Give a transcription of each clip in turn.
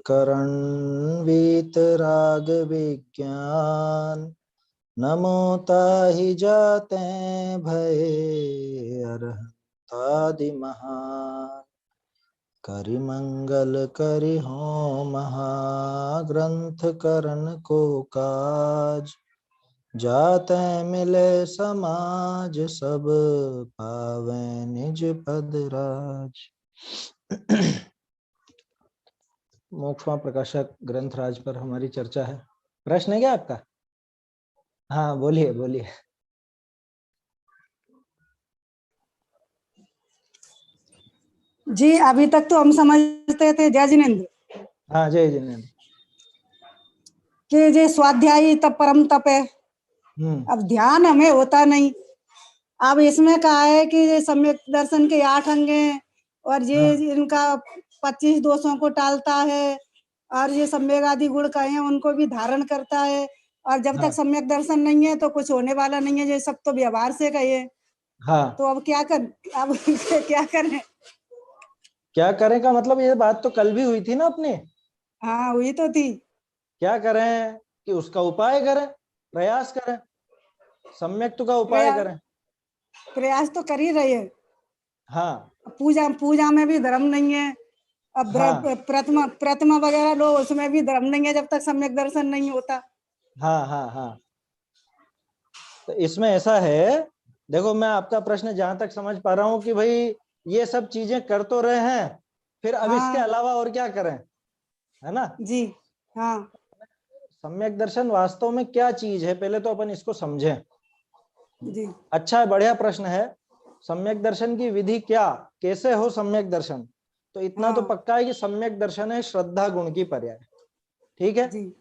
करण वीतराग विज्ञान, नमो ताहि जाते भये अरहंतादि महान। करि मंगल करि हो महाग्रंथ करण को काज, जाते मिले समाज सब पावे निज पद राज। मोक्षमा प्रकाशक ग्रंथराज पर हमारी चर्चा है। प्रश्न है क्या आपका? हाँ बोलिए बोलिए। जी अभी तक तो हम समझते थे जय जिनेन्द्र हाँ जय जिनेन्द्र कि जे स्वाध्यायी तप परम तप है। अब ध्यान हमें होता नहीं। अब इसमें कहा है कि ये सम्यक दर्शन के 8 अंग हैं और ये इनका 25 दोषों को टालता है और ये सम्यक आदि गुण कहे हैं उनको भी धारण करता है। और जब तक सम्यक दर्शन नहीं है तो कुछ होने वाला नहीं है। ये सब तो व्यवहार से कहे। हाँ तो अब क्या करें? क्या करें का मतलब ये बात तो कल भी हुई थी ना अपने। हाँ हुई तो थी। क्या करें कि उसका उपाय करें, प्रयास करें, सम्यक का उपाय करें। प्रयास तो कर ही रहे हैं। हाँ पूजा में भी धर्म नहीं है। अब प्रतिमा वगैरह लो उसमें भी धर्म नहीं है जब तक सम्यक दर्शन नहीं होता। हाँ हाँ हाँ। तो इसमें ऐसा है, देखो मैं आपका प्रश्न जहां तक समझ पा रहा हूं कि भाई ये सब चीजें कर तो रहे हैं, फिर अब इसके अलावा और क्या करें, है ना? जी हाँ। सम्यक दर्शन वास्तव में क्या चीज है, पहले तो अपन इसको समझें। जी अच्छा बढ़िया प्रश्न है। सम्यक दर्शन की विधि क्या, कैसे हो सम्यक दर्शन? तो इतना तो पक्का है कि सम्यक दर्शन है श्रद्धा गुण की पर्याय। ठीक है जी।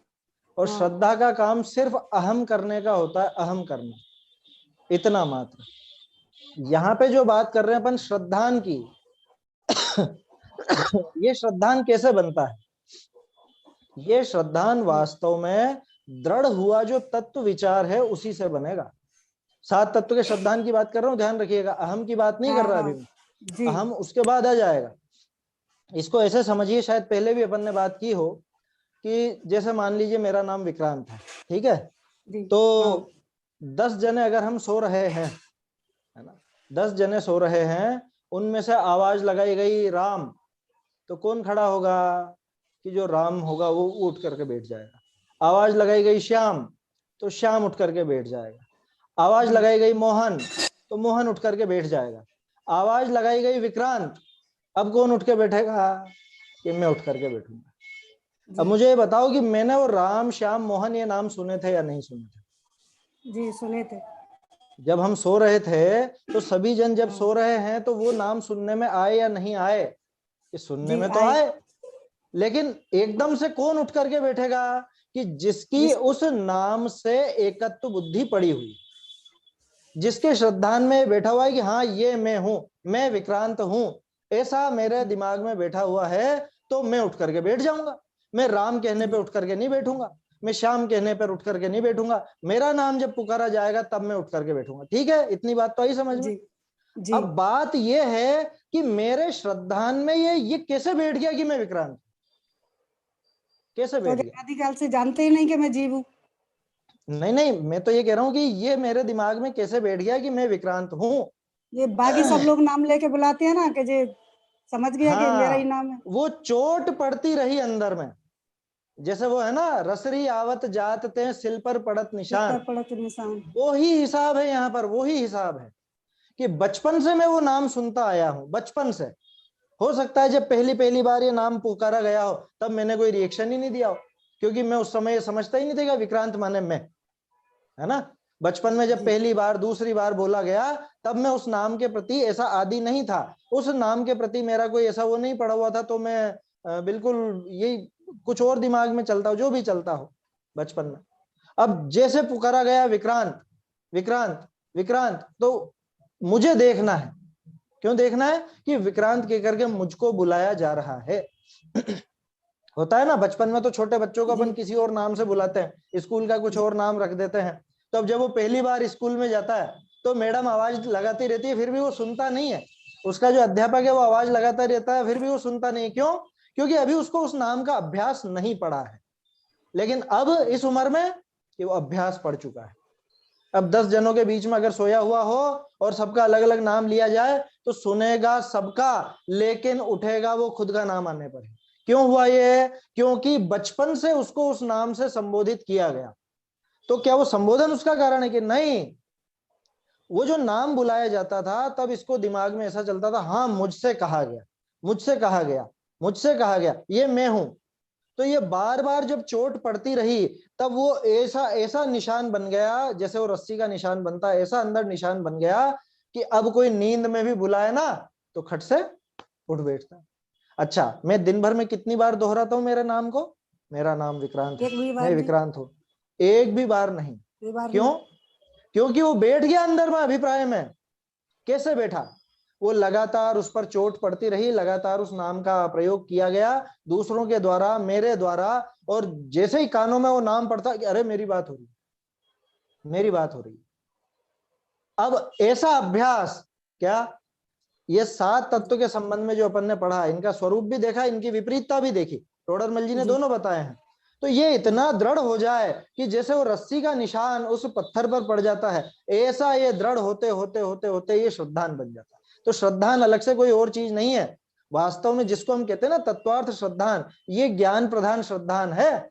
और श्रद्धा का काम सिर्फ अहम करने का होता है, अहम करना, इतना मात्र। यहाँ पे जो बात कर रहे हैं अपन श्रद्धान की ये श्रद्धान कैसे बनता है? ये श्रद्धान वास्तव में दृढ़ हुआ जो तत्व विचार है उसी से बनेगा। 7 तत्व के श्रद्धान की बात कर रहा हूं, ध्यान रखिएगा, अहम की बात नहीं कर रहा अभी मैं। अहम उसके बाद आ जाएगा। इसको ऐसे समझिए, शायद पहले भी अपन ने बात की हो कि जैसे मान लीजिए मेरा नाम विक्रांत है, ठीक है? तो 10 जने अगर हम सो रहे हैं, है ना, 10 जने सो रहे हैं, उनमें से आवाज लगाई गई राम, तो कौन खड़ा होगा? कि जो राम होगा वो उठ करके बैठ जाएगा। आवाज लगाई गई श्याम, तो श्याम उठ करके बैठ जाएगा। आवाज लगाई गई मोहन, तो मोहन उठ करके बैठ जाएगा। आवाज लगाई गई विक्रांत, अब कौन उठ के बैठेगा? कि मैं उठ करके बैठूंगा। अब मुझे ये बताओ कि मैंने वो राम श्याम मोहन ये नाम सुने थे या नहीं सुने थे? जी सुने थे। जब हम सो रहे थे तो सभी जन जब सो रहे हैं तो वो नाम सुनने में आए या नहीं आए? कि सुनने में तो आए, लेकिन एकदम से कौन उठ करके बैठेगा? कि जिसकी उस नाम से एकत्व बुद्धि पड़ी हुई, जिसके श्रद्धान में बैठा हुआ है कि हाँ ये मैं हूं, मैं विक्रांत हूं, ऐसा मेरे दिमाग में बैठा हुआ है, तो मैं उठ करके बैठ जाऊंगा। मैं राम कहने पे उठ करके नहीं बैठूंगा, मैं श्याम कहने पर उठ करके नहीं बैठूंगा, मेरा नाम जब पुकारा जाएगा तब मैं उठ करके बैठूंगा। ठीक है, इतनी बात तो आई समझ में? अब बात ये है कि मेरे श्रद्धान में ये कैसे बैठ गया कि मैं विक्रांत, कैसे बैठ गया? आदिकाल से जानते ही नहीं कि मैं जीव हूं। नहीं नहीं, मैं तो ये कह रहा हूं कि ये मेरे दिमाग में कैसे बैठ गया कि मैं विक्रांत हूं। ये बाकी सब लोग नाम लेके बुलाते हैं ना कि जे समझ गया कि मेरा ही नाम है। वो चोट पड़ती रही अंदर में, जैसे वो है ना, रसरी आवत जात ते सिल पर पड़त निशान। वो ही हिसाब है यहाँ पर, वो ही हिसाब है कि बचपन से मैं वो नाम सुनता आया हूं, बचपन से। हो सकता है जब पहली पहली बार ये नाम पुकारा गया हो तब मैंने कोई रिएक्शन ही नहीं दिया हो, क्योंकि मैं उस समय समझता ही नहीं था विक्रांत माने मैं, है ना। बचपन में जब पहली बार दूसरी बार बोला गया तब मैं उस नाम के प्रति ऐसा आदी नहीं था, उस नाम के प्रति मेरा कोई ऐसा वो नहीं पड़ा हुआ था, तो मैं बिल्कुल यही कुछ और दिमाग में चलता हो, जो भी चलता हो बचपन में। अब जैसे पुकारा गया विक्रांत विक्रांत विक्रांत, तो मुझे देखना है। क्यों देखना है? कि विक्रांत कह करके मुझको बुलाया जा रहा है। होता है ना, बचपन में तो छोटे बच्चों को अपन किसी और नाम से बुलाते हैं, स्कूल का कुछ और नाम रख देते हैं। तो अब जब वो पहली बार स्कूल में जाता है तो मैडम आवाज लगाती रहती है, फिर भी वो सुनता नहीं है। उसका जो अध्यापक है वो आवाज लगाता रहता है, फिर भी वो सुनता नहीं है। क्यों? क्योंकि अभी उसको उस नाम का अभ्यास नहीं पड़ा है। लेकिन अब इस उम्र में कि वो अभ्यास पड़ चुका है। अब 10 जनों के बीच में अगर सोया हुआ हो और सबका अलग अलग नाम लिया जाए तो सुनेगा सबका, लेकिन उठेगा वो खुद का नाम आने पर। क्यों हुआ ये? क्योंकि बचपन से उसको उस नाम से संबोधित किया गया। तो क्या वो संबोधन उसका कारण है कि नहीं? वो जो नाम बुलाया जाता था तब इसको दिमाग में ऐसा चलता था, हाँ मुझसे कहा गया, मुझसे कहा गया, मुझसे कहा गया, ये मैं हूं। तो ये बार बार जब चोट पड़ती रही तब वो ऐसा ऐसा निशान बन गया, जैसे वो रस्सी का निशान बनता है, ऐसा अंदर निशान बन गया कि अब कोई नींद में भी बुलाए ना तो खट से उठ बैठता। अच्छा, मैं दिन भर में कितनी बार दोहराता हूं मेरे नाम को? मेरा नाम विक्रांत है, मैं विक्रांत हूं। एक भी बार नहीं। क्यों? क्योंकि वो बैठ गया अंदर में अभिप्राय में। कैसे बैठा? वो लगातार उस पर चोट पड़ती रही, लगातार उस नाम का प्रयोग किया गया दूसरों के द्वारा, मेरे द्वारा, और जैसे ही कानों में वो नाम पड़ता कि अरे मेरी बात हो रही, मेरी बात हो रही। अब ऐसा अभ्यास, क्या ये 7 तत्व के संबंध में जो अपन ने पढ़ा, इनका स्वरूप भी देखा, इनकी विपरीतता भी देखी, टोडरमल जी ने दोनों बताए हैं। तो ये इतना दृढ़ हो जाए कि जैसे वो रस्सी का निशान उस पत्थर पर पड़ जाता है, ऐसा ये दृढ़ होते होते होते होते ये श्रद्धान बन जाता है। तो श्रद्धान अलग से कोई और चीज नहीं है। वास्तव में जिसको हम कहते हैं ना तत्वार्थ श्रद्धान, ये ज्ञान प्रधान श्रद्धान है,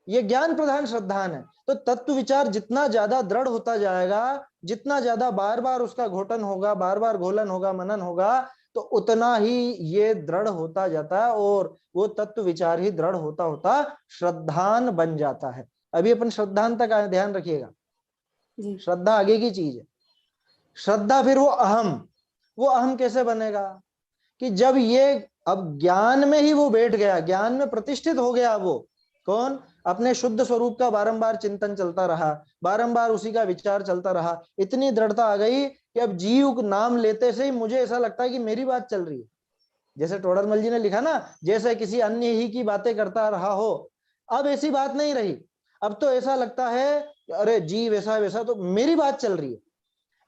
ये ज्ञान प्रधान श्रद्धान है। तो तत्व विचार जितना ज्यादा दृढ़ होता जाएगा, जितना ज्यादा बार बार उसका घोटन होगा, बार बार घोलन होगा, मनन होगा, तो उतना ही ये दृढ़ होता जाता है और वो तत्व विचार ही दृढ़ होता होता श्रद्धान बन जाता है। अभी अपन श्रद्धान तक आए, ध्यान रखिएगा, श्रद्धा आगे की चीज है। श्रद्धा फिर वो अहम कैसे बनेगा? कि जब ये अब ज्ञान में ही वो बैठ गया, ज्ञान में प्रतिष्ठित हो गया, वो कौन? अपने शुद्ध स्वरूप का बारंबार चिंतन चलता रहा, बारंबार उसी का विचार चलता रहा, इतनी दृढ़ता आ गई कि अब जीव नाम लेते से ही मुझे ऐसा लगता है कि मेरी बात चल रही है। जैसे टोडरमल जी ने लिखा ना, जैसे किसी अन्य ही की बातें करता रहा हो। अब ऐसी बात नहीं रही, अब तो ऐसा लगता है अरे जीव ऐसा वैसा, तो मेरी बात चल रही है।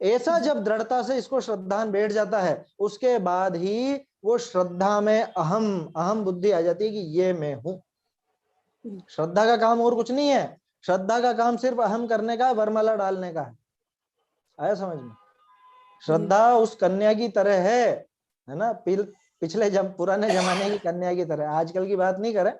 ऐसा जब दृढ़ता से इसको श्रद्धान बैठ जाता है, उसके बाद ही वो श्रद्धा में अहम बुद्धि आ जाती है कि ये मैं हूं। श्रद्धा का काम और कुछ नहीं है, श्रद्धा का काम सिर्फ अहम करने का, वरमाला डालने का है। आया समझ में? श्रद्धा उस कन्या की तरह है ना, पिछले पुराने जमाने की कन्या की तरह। आजकल की बात नहीं करें,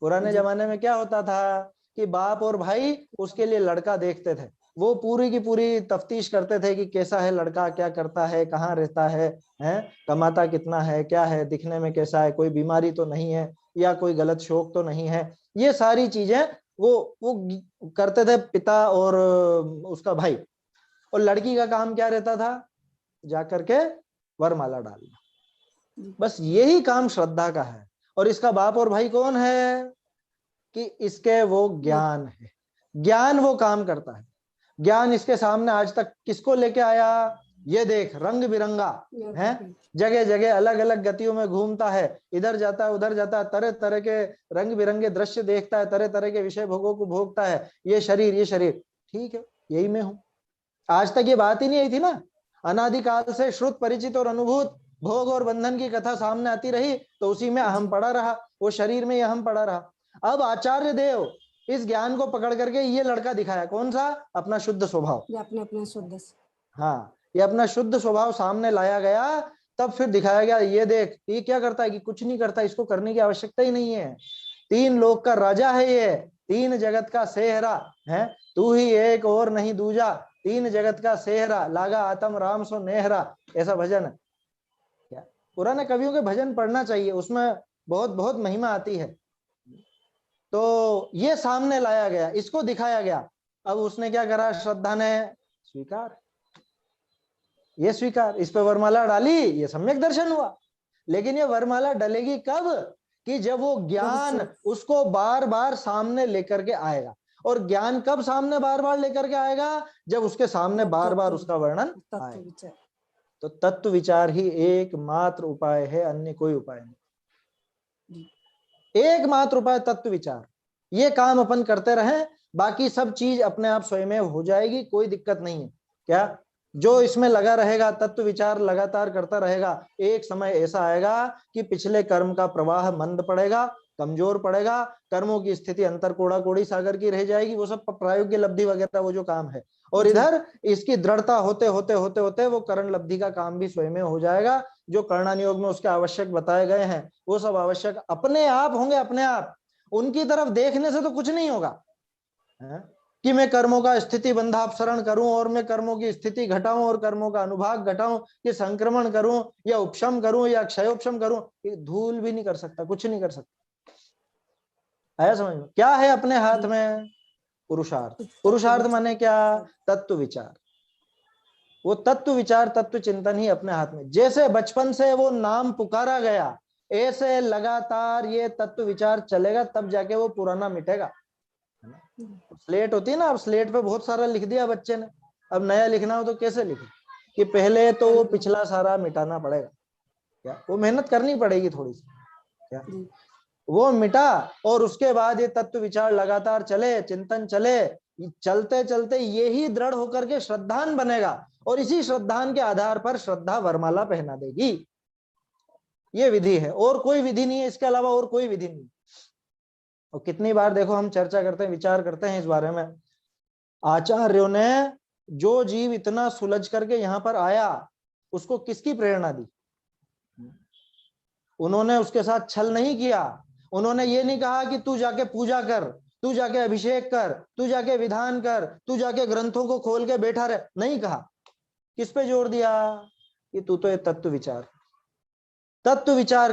पुराने जमाने में क्या होता था कि बाप और भाई उसके लिए लड़का देखते थे, वो पूरी की पूरी तफ्तीश करते थे कि कैसा है लड़का, क्या करता है, कहाँ रहता है, कमाता कितना है, क्या है, दिखने में कैसा है, कोई बीमारी तो नहीं है, या कोई गलत शौक तो नहीं है। ये सारी चीजें वो करते थे पिता और उसका भाई। और लड़की का काम क्या रहता था? जाकर के वरमाला डालना। बस यही काम श्रद्धा का है। और इसका बाप और भाई कौन है? कि इसके वो ज्ञान है, ज्ञान वो काम करता है। ज्ञान इसके सामने आज तक किसको लेके आया? ये देख, रंग बिरंगा है, जगह जगह अलग अलग गतियों में घूमता है, इधर जाता है उधर जाता है, तरह तरह के रंग बिरंगे दृश्य देखता है, तरह तरह के विषय भोगों को भोगता है। ये शरीर ठीक है, यही मैं हूं। आज तक ये बात ही नहीं आई थी ना, अनादिकाल से श्रुत परिचित और अनुभूत भोग और बंधन की कथा सामने आती रही, तो उसी में अहम पड़ा रहा, वो शरीर में अहम पड़ा रहा। अब आचार्य देव इस ज्ञान को पकड़ करके ये लड़का दिखाया, कौन सा? अपना शुद्ध स्वभाव, अपना शुद्ध, हाँ, ये अपना शुद्ध स्वभाव सामने लाया गया। तब फिर दिखाया गया, ये देख ये क्या करता है कि कुछ नहीं करता, इसको करने की आवश्यकता ही नहीं है। 3 लोक का राजा है ये, 3 जगत का सेहरा है, तू ही एक और नहीं दूजा, 3 जगत का सेहरा, लागा आत्म राम सो नेहरा, ऐसा भजन है। क्या पुराने कवियों के भजन पढ़ना चाहिए, उसमें बहुत बहुत महिमा आती है। तो ये सामने लाया गया, इसको दिखाया गया। अब उसने क्या करा? श्रद्धा ने स्वीकार, ये स्वीकार, इस पे वरमाला डाली, ये सम्यक दर्शन हुआ। लेकिन ये वरमाला डलेगी कब? कि जब वो ज्ञान उसको बार बार सामने लेकर के आएगा। और ज्ञान कब सामने बार बार लेकर के आएगा? जब उसके सामने बार बार उसका वर्णन आए। तो तत्व विचार ही एकमात्र उपाय है, अन्य कोई उपाय नहीं। एकमात्र उपाय तत्व विचार। ये काम अपन करते रहें, बाकी सब चीज अपने आप स्वयं हो जाएगी, कोई दिक्कत नहीं है। क्या जो इसमें लगा रहेगा, तत्व विचार लगातार करता रहेगा, एक समय ऐसा आएगा कि पिछले कर्म का प्रवाह मंद पड़ेगा, कमजोर पड़ेगा, कर्मों की स्थिति अंतर कोड़ा कोड़ी सागर की रह जाएगी, वो सब प्रायोगिक लब्धि वगैरह वो जो काम है। और इधर इसकी दृढ़ता होते होते होते होते वो करण लब्धि का काम भी स्वयं हो जाएगा। जो कर्णानुयोग में उसके आवश्यक बताए गए हैं वो सब आवश्यक अपने आप होंगे, अपने आप। उनकी तरफ देखने से तो कुछ नहीं होगा है? कि मैं कर्मों का स्थिति बंधापसरण करूं और मैं कर्मों की स्थिति घटाऊं और कर्मों का अनुभाग घटाऊं, कि संक्रमण करूं या उपशम करूं या क्षयोपशम करूं, ये धूल भी नहीं कर सकता, कुछ नहीं कर सकता। आया समझ में? क्या है अपने हाथ में? पुरुषार्थ। पुरुषार्थ माने क्या? तत्व विचार। वो तत्व विचार, तत्व चिंतन ही अपने हाथ में। जैसे बचपन से वो नाम पुकारा गया, ऐसे लगातार ये तत्व विचार चलेगा, तब जाके वो पुराना मिटेगा। स्लेट होती है ना, अब स्लेट पे बहुत सारा लिख दिया बच्चे ने, अब नया लिखना हो तो कैसे लिखे? कि पहले तो वो पिछला सारा मिटाना पड़ेगा, क्या वो मेहनत करनी पड़ेगी थोड़ी सी, क्या वो मिटा, और उसके बाद ये तत्व विचार लगातार चले, चिंतन चले, चलते चलते यही दृढ़ होकर के श्रद्धान बनेगा, और इसी श्रद्धान के आधार पर श्रद्धा वरमाला पहना देगी। ये विधि है, और कोई विधि नहीं है, इसके अलावा और कोई विधि नहीं। और कितनी बार देखो हम चर्चा करते हैं, विचार करते हैं इस बारे में। आचार्यों ने जो जीव इतना सुलझ करके यहाँ पर आया, उसको किसकी प्रेरणा दी? उन्होंने उसके साथ छल नहीं किया। उन्होंने ये नहीं कहा कि तू जाके पूजा कर, तू जाके अभिषेक कर, तू जाके विधान कर, तू जाके ग्रंथों को खोल के बैठा रहे, नहीं कहा। किस पे जोर दिया? कि तू तो ये तत्व विचार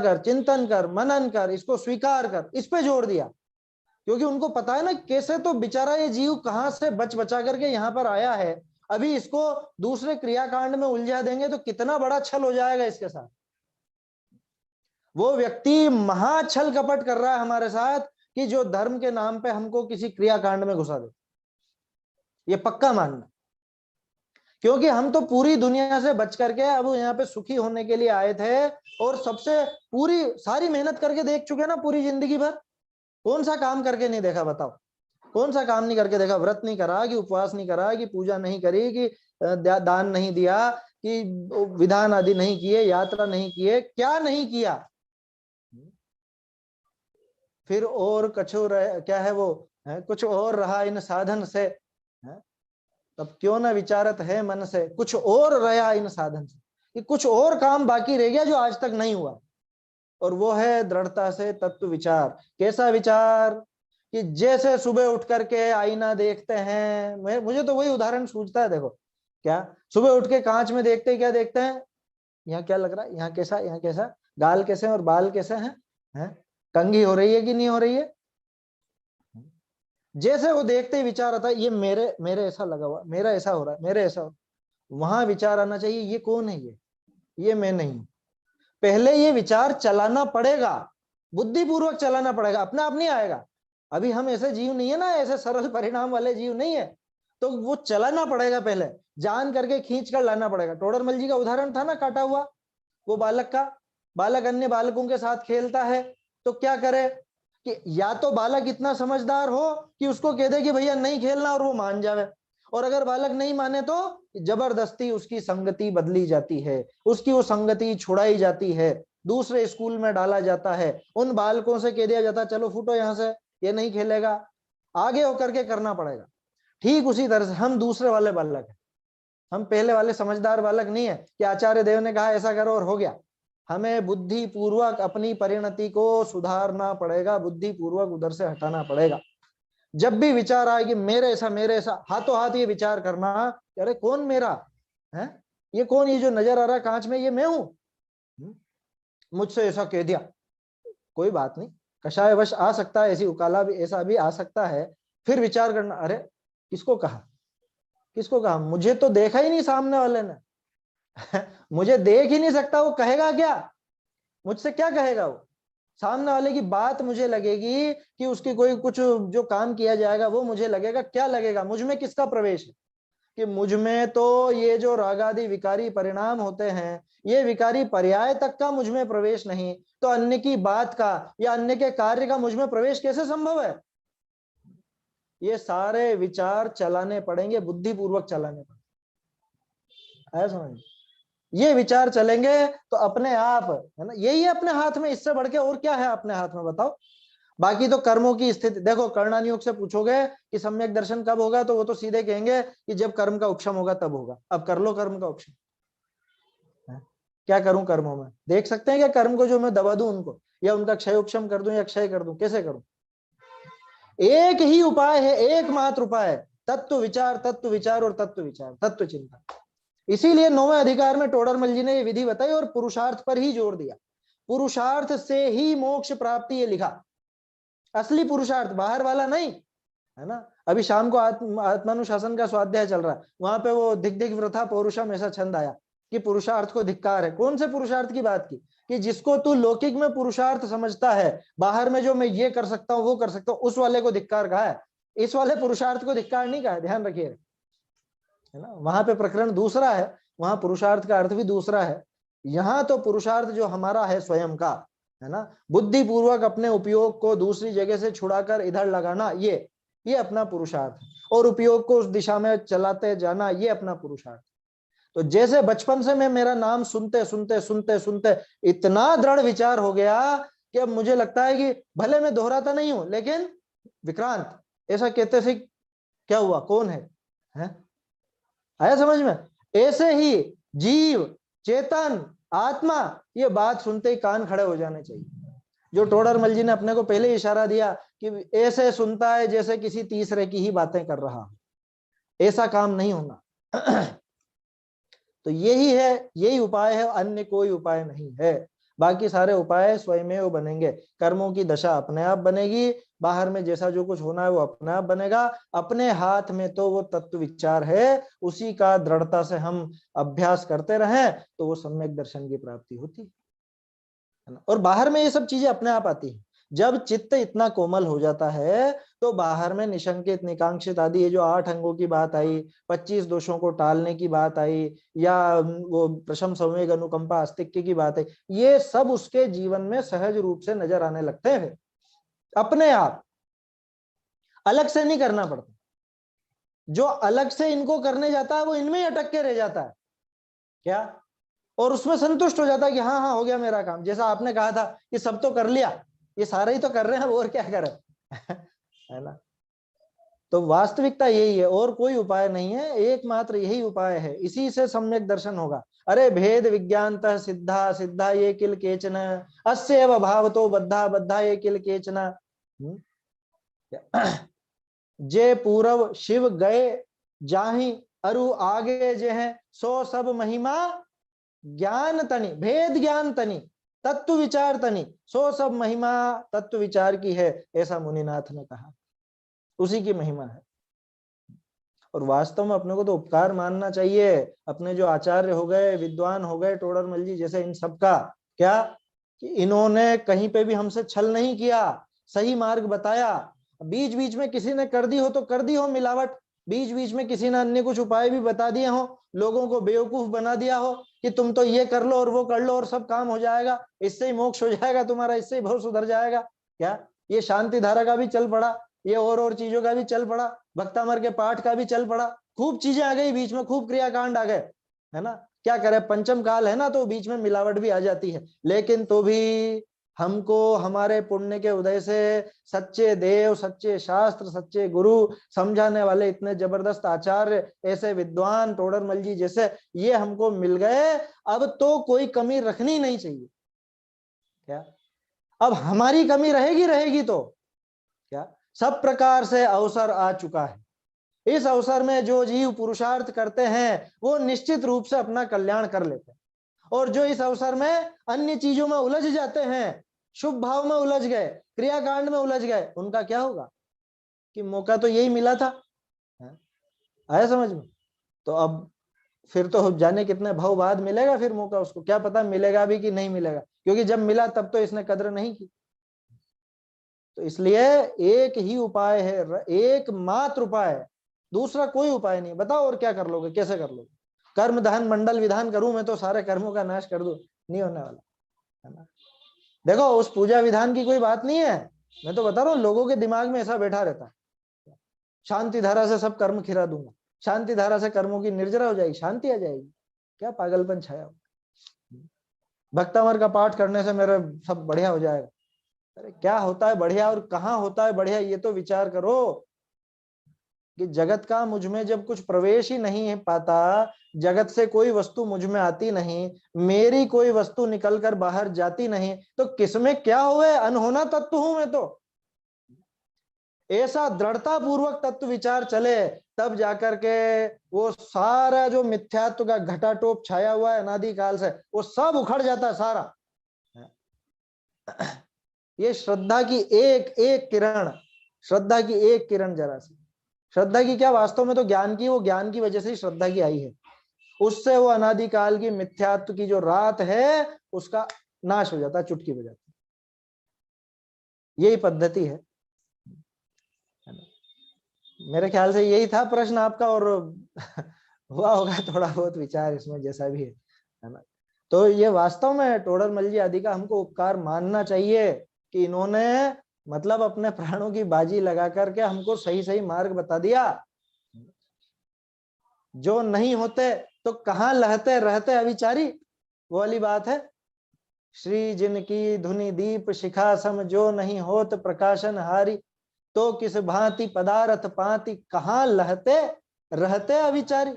कर, चिंतन कर, मनन कर, इसको स्वीकार कर, इस पे जोर दिया। क्योंकि उनको पता है ना कैसे तो बेचारा ये जीव कहां से बचा करके यहाँ पर आया है, अभी इसको दूसरे क्रियाकांड में उलझा देंगे तो कितना बड़ा छल हो जाएगा इसके साथ। वो व्यक्ति महाछल कपट कर रहा है हमारे साथ कि जो धर्म के नाम पे हमको किसी क्रियाकांड में घुसा दे, ये पक्का मानना। क्योंकि हम तो पूरी दुनिया से बच करके अब यहाँ पे सुखी होने के लिए आए थे, और सबसे पूरी सारी मेहनत करके देख चुके ना पूरी जिंदगी भर। कौन सा काम करके नहीं देखा बताओ? कौन सा काम नहीं करके देखा? व्रत नहीं करा, कि उपवास नहीं करा, कि पूजा नहीं करी, कि दान नहीं दिया, कि विधान आदि नहीं किए, यात्रा नहीं किए, क्या नहीं किया? फिर और कछु क्या है वो है, कुछ और रहा इन साधन से है? तब क्यों न विचारत है मन से, कुछ और रहा इन साधन से, कि कुछ और काम बाकी रह गया जो आज तक नहीं हुआ। और वो है दृढ़ता से तत्व विचार। कैसा विचार? कि जैसे सुबह उठ करके आईना देखते हैं, मुझे तो वही उदाहरण सूझता है। देखो क्या, सुबह उठ के कांच में देखते क्या देखते हैं? यहाँ क्या लग रहा है, यहाँ कैसा, यहाँ कैसा, गाल कैसे और बाल कैसे हैं, कंघी हो रही है कि नहीं हो रही है? जैसे वो देखते ही विचार आता है, ये मेरे ऐसा लगा हुआ, मेरा ऐसा हो रहा है, मेरे ऐसा हो। वहां विचार आना चाहिए, ये कौन है? ये मैं नहीं। पहले ये विचार चलाना पड़ेगा, बुद्धिपूर्वक चलाना पड़ेगा, अपने आप नहीं आएगा। अभी हम ऐसे जीव नहीं है ना, ऐसे सरल परिणाम वाले जीव नहीं है, तो वो चलाना पड़ेगा, पहले जान करके खींच कर लाना पड़ेगा। टोडरमल जी का उदाहरण था ना, काटा हुआ वो बालक अन्य बालकों के साथ खेलता है, तो क्या करे कि या तो बालक इतना समझदार हो कि उसको कह दे कि भैया नहीं खेलना और वो मान जावे, और अगर बालक नहीं माने तो जबरदस्ती उसकी संगति बदली जाती है, उसकी वो संगति छुड़ाई जाती है, दूसरे स्कूल में डाला जाता है, उन बालकों से कह दिया जाता चलो फूटो यहाँ से, ये नहीं खेलेगा, आगे होकर के करना पड़ेगा। ठीक उसी तरह से हम दूसरे वाले बालक हैं, हम पहले वाले समझदार बालक नहीं है कि आचार्य देव ने कहा ऐसा करो और हो गया। हमें बुद्धि पूर्वक अपनी परिणति को सुधारना पड़ेगा, बुद्धि पूर्वक उधर से हटाना पड़ेगा। जब भी विचार आए कि मेरे ऐसा, हाथों हाथ ये विचार करना, अरे कौन मेरा है, ये कौन, ये जो नजर आ रहा है कांच में, ये मैं हूं, मुझसे ऐसा कह दिया, कोई बात नहीं, कषायवश आ सकता है, ऐसी उकाला भी ऐसा भी आ सकता है। फिर विचार करना, अरे किसको कहा, मुझे तो देखा ही नहीं सामने वाले ने मुझे देख ही नहीं सकता, वो कहेगा क्या, मुझसे क्या कहेगा? वो सामने वाले की बात मुझे लगेगी कि उसकी कोई कुछ जो काम किया जाएगा वो मुझे लगेगा, क्या लगेगा? मुझ में किसका प्रवेश है? कि मुझ में तो ये जो रागादि विकारी परिणाम होते हैं, ये विकारी पर्याय तक का मुझ में प्रवेश नहीं, तो अन्य की बात का या अन्य के कार्य का मुझ में प्रवेश कैसे संभव है? ये सारे विचार चलाने पड़ेंगे, बुद्धिपूर्वक चलाने पड़ेंगे। आया समझ? ये विचार चलेंगे तो अपने आप, है ना, यही है अपने हाथ में, इससे बढ़ के और क्या है अपने हाथ में बताओ। बाकी तो कर्मों की स्थिति देखो, कर्णानियोग से पूछोगे कि सम्यक दर्शन कब होगा, तो वो तो सीधे कहेंगे कि जब कर्म का उपशम होगा तब होगा। अब कर लो कर्म का उपशम, क्या करूं कर्मों में, देख सकते हैं क्या कर्म को जो मैं दबा दूं उनको, या उनका क्षय उपशम कर दूं या क्षय कर दूं, कैसे करूं? एक ही उपाय है, एकमात्र उपाय है, तत्व विचार, तत्व विचार और तत्व विचार, तत्व चिंतन। इसीलिए 9वें अधिकार में टोडरमल जी ने ये विधि बताई और पुरुषार्थ पर ही जोर दिया। पुरुषार्थ से ही मोक्ष प्राप्ति, ये लिखा, असली पुरुषार्थ, बाहर वाला नहीं, है ना। अभी शाम को आत्मानुशासन का स्वाध्याय चल रहा है, वहां पे वो धिक धिक वृथा पौरुषम ऐसा छंद आया कि पुरुषार्थ को धिक्कार है। कौन से पुरुषार्थ की बात की? कि जिसको तू लौकिक में पुरुषार्थ समझता है, बाहर में जो मैं ये कर सकता हूँ वो कर सकता हूँ, उस वाले को धिक्कार कहा है, इस वाले पुरुषार्थ को धिक्कार नहीं कहा है, ध्यान रखिए, है ना। वहां पे प्रकरण दूसरा है, वहां पुरुषार्थ का अर्थ भी दूसरा है। यहाँ तो पुरुषार्थ जो हमारा है स्वयं का, है ना, बुद्धि पूर्वक अपने उपयोग को दूसरी जगह से छुड़ाकर इधर लगाना, ये अपना पुरुषार्थ है, और उपयोग को उस दिशा में चलाते जाना, ये अपना पुरुषार्थ। तो जैसे बचपन से मैं मेरा नाम सुनते सुनते सुनते सुनते इतना दृढ़ विचार हो गया कि अब मुझे लगता है कि भले मैं दोहराता नहीं हूं लेकिन विक्रांत ऐसा कहते थे, क्या हुआ, कौन है? आया समझ में? ऐसे ही जीव, चेतन, आत्मा, ये बात सुनते ही कान खड़े हो जाने चाहिए। जो टोडरमल जी ने अपने को पहले इशारा दिया कि ऐसे सुनता है जैसे किसी तीसरे की ही बातें कर रहा, ऐसा काम नहीं होना। तो यही है, यही उपाय है, अन्य कोई उपाय नहीं है। बाकी सारे उपाय स्वयमेव बनेंगे, कर्मों की दशा अपने आप बनेगी, बाहर में जैसा जो कुछ होना है वो अपने आप बनेगा। अपने हाथ में तो वो तत्व विचार है, उसी का दृढ़ता से हम अभ्यास करते रहें तो वो सम्यक दर्शन की प्राप्ति होती है ना। और बाहर में ये सब चीजें अपने आप आती है। जब चित्त इतना कोमल हो जाता है तो बाहर में निशंकित, निकांक्षित आदि, ये जो 8 अंगों की बात आई, 25 दोषों को टालने की बात आई, या वो प्रशम, संवेग, अनुकंपा, आस्तिक्य की बात है, ये सब उसके जीवन में सहज रूप से नजर आने लगते हैं, अपने आप, अलग से नहीं करना पड़ता। जो अलग से इनको करने जाता है वो इनमें ही अटक के रह जाता है क्या, और उसमें संतुष्ट हो जाता है कि हाँ हाँ हो गया मेरा काम। जैसा आपने कहा था कि सब तो कर लिया, ये सारे ही तो कर रहे हैं, और क्या करें। है ना। तो वास्तविकता यही है, और कोई उपाय नहीं है, एकमात्र यही उपाय है, इसी से सम्यक दर्शन होगा। अरे भेद विज्ञानतः सिद्धा, सिद्धा ये किल केचन, अस्यैव भावतो बद्धा, बद्धा ये किल केचन। जे पूर्व शिव गए जाहि अरु आगे जे हैं, सो सब महिमा ज्ञान तनि, भेद ज्ञान तनि, तत्व विचार तनि, सो सब महिमा तत्व विचार की है, ऐसा मुनिनाथ ने कहा, उसी की महिमा है। और वास्तव में अपने को तो उपकार मानना चाहिए अपने जो आचार्य हो गए, विद्वान हो गए, टोडरमल जी जैसे, इन सबका, क्या कि इन्होंने कहीं पे भी हमसे छल नहीं किया, सही मार्ग बताया। बीच बीच में किसी ने कर दी हो तो कर दी हो मिलावट, बीच बीच में किसी ने अन्य कुछ उपाय भी बता दिए हो, लोगों को बेवकूफ बना दिया हो कि तुम तो ये कर लो और वो कर लो और सब काम हो जाएगा, इससे ही मोक्ष हो जाएगा तुम्हारा, इससे ही बहुत सुधर जाएगा। क्या ये शांति धारा का भी चल पड़ा, ये और चीजों का भी चल पड़ा, भक्तामर के पाठ का भी चल पड़ा, खूब चीजें आ गई बीच में, खूब क्रियाकांड आ गए, है ना। क्या करे, पंचम काल है ना, तो बीच में मिलावट भी आ जाती है, लेकिन तो भी हमको हमारे पुण्य के उदय से सच्चे देव, सच्चे शास्त्र, सच्चे गुरु, समझाने वाले इतने जबरदस्त आचार्य, ऐसे विद्वान टोडरमल जी जैसे, ये हमको मिल गए। अब तो कोई कमी रखनी नहीं चाहिए। क्या अब हमारी कमी रहेगी? रहेगी तो क्या, सब प्रकार से अवसर आ चुका है। इस अवसर में जो जीव पुरुषार्थ करते हैं वो निश्चित रूप से अपना कल्याण कर लेते हैं, और जो इस अवसर में अन्य चीजों में उलझ जाते हैं, शुभ भाव में उलझ गए, क्रियाकांड में उलझ गए, उनका क्या होगा कि मौका तो यही मिला था। आया समझ में? तो अब फिर तो जाने कितने भाव बाद मिलेगा फिर मौका, उसको क्या पता मिलेगा भी कि नहीं मिलेगा, क्योंकि जब मिला तब तो इसने कद्र नहीं की। तो इसलिए एक ही उपाय है, एकमात्र उपाय है, दूसरा कोई उपाय नहीं। बताओ और क्या कर लोगे, कैसे कर लोगे? कर्म दान मंडल विधान करूं मैं तो सारे कर्मों का नाश कर दूं, नहीं होने वाला, है ना। देखो उस पूजा विधान की कोई बात नहीं है, मैं तो बता रहा हूँ लोगों के दिमाग में ऐसा बैठा रहता है, शांति धारा से सब कर्म खिरा दूंगा, शांति धारा से कर्मों की निर्जरा हो जाएगी, शांति आ जाएगी। क्या पागलपन छाया हो। भक्तामर का पाठ करने से मेरा सब बढ़िया हो जाएगा। अरे क्या होता है बढ़िया और कहाँ होता है बढ़िया, ये तो विचार करो कि जगत का मुझ में जब कुछ प्रवेश ही नहीं है पाता, जगत से कोई वस्तु मुझ में आती नहीं, मेरी कोई वस्तु निकल कर बाहर जाती नहीं, तो किसमें क्या हुए, अनहोना तत्व हूं मैं तो। ऐसा दृढ़ता पूर्वक तत्व विचार चले तब जाकर के वो सारा जो मिथ्यात्व का घटाटोप छाया हुआ है अनादि काल से, वो सब उखड़ जाता है सारा। ये श्रद्धा की एक एक किरण, श्रद्धा की एक किरण जरा सी, श्रद्धा की क्या, वास्तव में तो ज्ञान की, वो ज्ञान की वजह से ही श्रद्धा की आई है। उससे वो अनादि काल की मिथ्यात्व की जो रात है उसका नाश हो जाता है, चुटकी बजाती। यही पद्धति है। मेरे ख्याल से यही था प्रश्न आपका, और हुआ होगा थोड़ा बहुत विचार इसमें, जैसा भी है ना। तो ये वास्तव में टोडरमल जी आदि का हमको उपकार मानना चाहिए कि इन्होंने मतलब अपने प्राणों की बाजी लगा करके हमको सही सही मार्ग बता दिया। जो नहीं होते तो कहाँ लहते रहते अविचारी, वो वाली बात है। श्री जिनकी धुनि दीप शिखा सम, जो नहीं होत प्रकाशन हारी, तो किस भांति पदार्थ पाती, कहाँ लहते रहते अविचारी।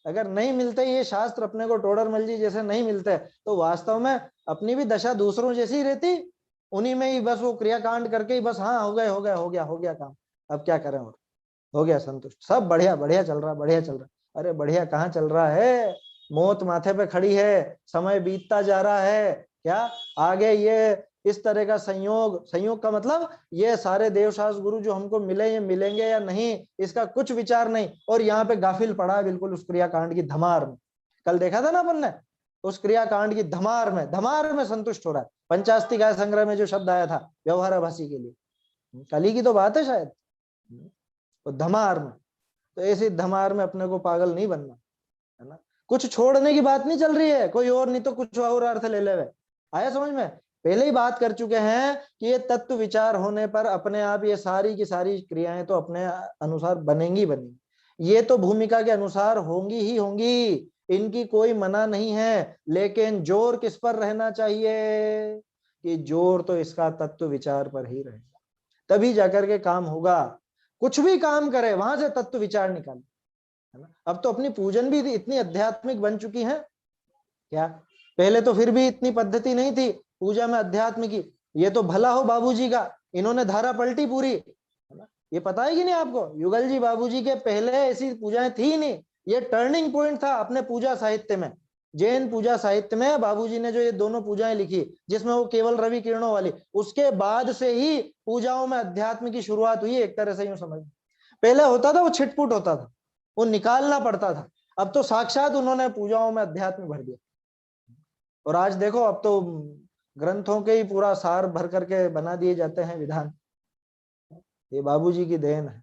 अगर नहीं मिलते ये शास्त्र अपने को, टोडरमल जी जैसे नहीं मिलते, तो वास्तव में अपनी भी दशा दूसरों जैसी ही रहती। उन्हीं में ही बस वो क्रियाकांड करके ही बस, हाँ हो गए, हो गया, हो गया, हो गया काम, अब क्या करें, और हो गया संतुष्ट, सब बढ़िया बढ़िया चल रहा, बढ़िया चल रहा। अरे बढ़िया कहाँ चल रहा है, मौत माथे पे खड़ी है, समय बीतता जा रहा है। क्या आगे ये इस तरह का संयोग, संयोग का मतलब ये सारे देवशास्त्र गुरु जो हमको मिले, ये मिलेंगे या नहीं, इसका कुछ विचार नहीं, और यहाँ पे गाफिल पड़ा है बिल्कुल उस क्रियाकांड की धमार में। कल देखा था ना अपन ने, उस क्रियाकांड की धमार में संतुष्ट हो रहा है। पंचास्ति काय संग्रह में जो शब्द आया था व्यवहाराभासी के लिए, कल ही की तो बात है शायद, तो धमार में। तो ऐसी धमार में अपने को पागल नहीं बनना है ना। कुछ छोड़ने की बात नहीं चल रही है, कोई और नहीं तो कुछ और अर्थ ले ले। आया समझ में, पहले ही बात कर चुके हैं कि ये तत्व विचार होने पर अपने आप ये सारी की सारी क्रियाएं तो अपने अनुसार बनेंगी बनेंगी, ये तो भूमिका के अनुसार होंगी ही होंगी, इनकी कोई मना नहीं है। लेकिन जोर किस पर रहना चाहिए, कि जोर तो इसका तत्व विचार पर ही रहेगा, तभी जाकर के काम होगा। कुछ भी काम करे वहां से तत्व विचार निकाले, है ना। अब तो अपनी पूजन भी इतनी आध्यात्मिक बन चुकी है, क्या पहले तो फिर भी इतनी पद्धति नहीं थी पूजा में अध्यात्म की। ये तो भला हो बाबूजी का, इन्होंने धारा पलटी पूरी, है ना। ये पता है कि नहीं आपको, युगल जी बाबूजी के पहले ऐसी पूजाएं थी नहीं, ये टर्निंग पॉइंट था अपने पूजा साहित्य में। जैन पूजा साहित्य में बाबूजी ने जो ये दोनों पूजाएं लिखी, जिसमें वो केवल रवि किरणों वाली, उसके बाद से ही पूजाओं में अध्यात्म की शुरुआत हुई, एक तरह से यूं समझ। पहले होता था वो छिटपुट होता था, वो निकालना पड़ता था, अब तो साक्षात उन्होंने पूजाओं में अध्यात्म भर दिया। और आज देखो, अब तो ग्रंथों के ही पूरा सार भर करके बना दिए जाते हैं विधान, ये बाबूजी की देन है।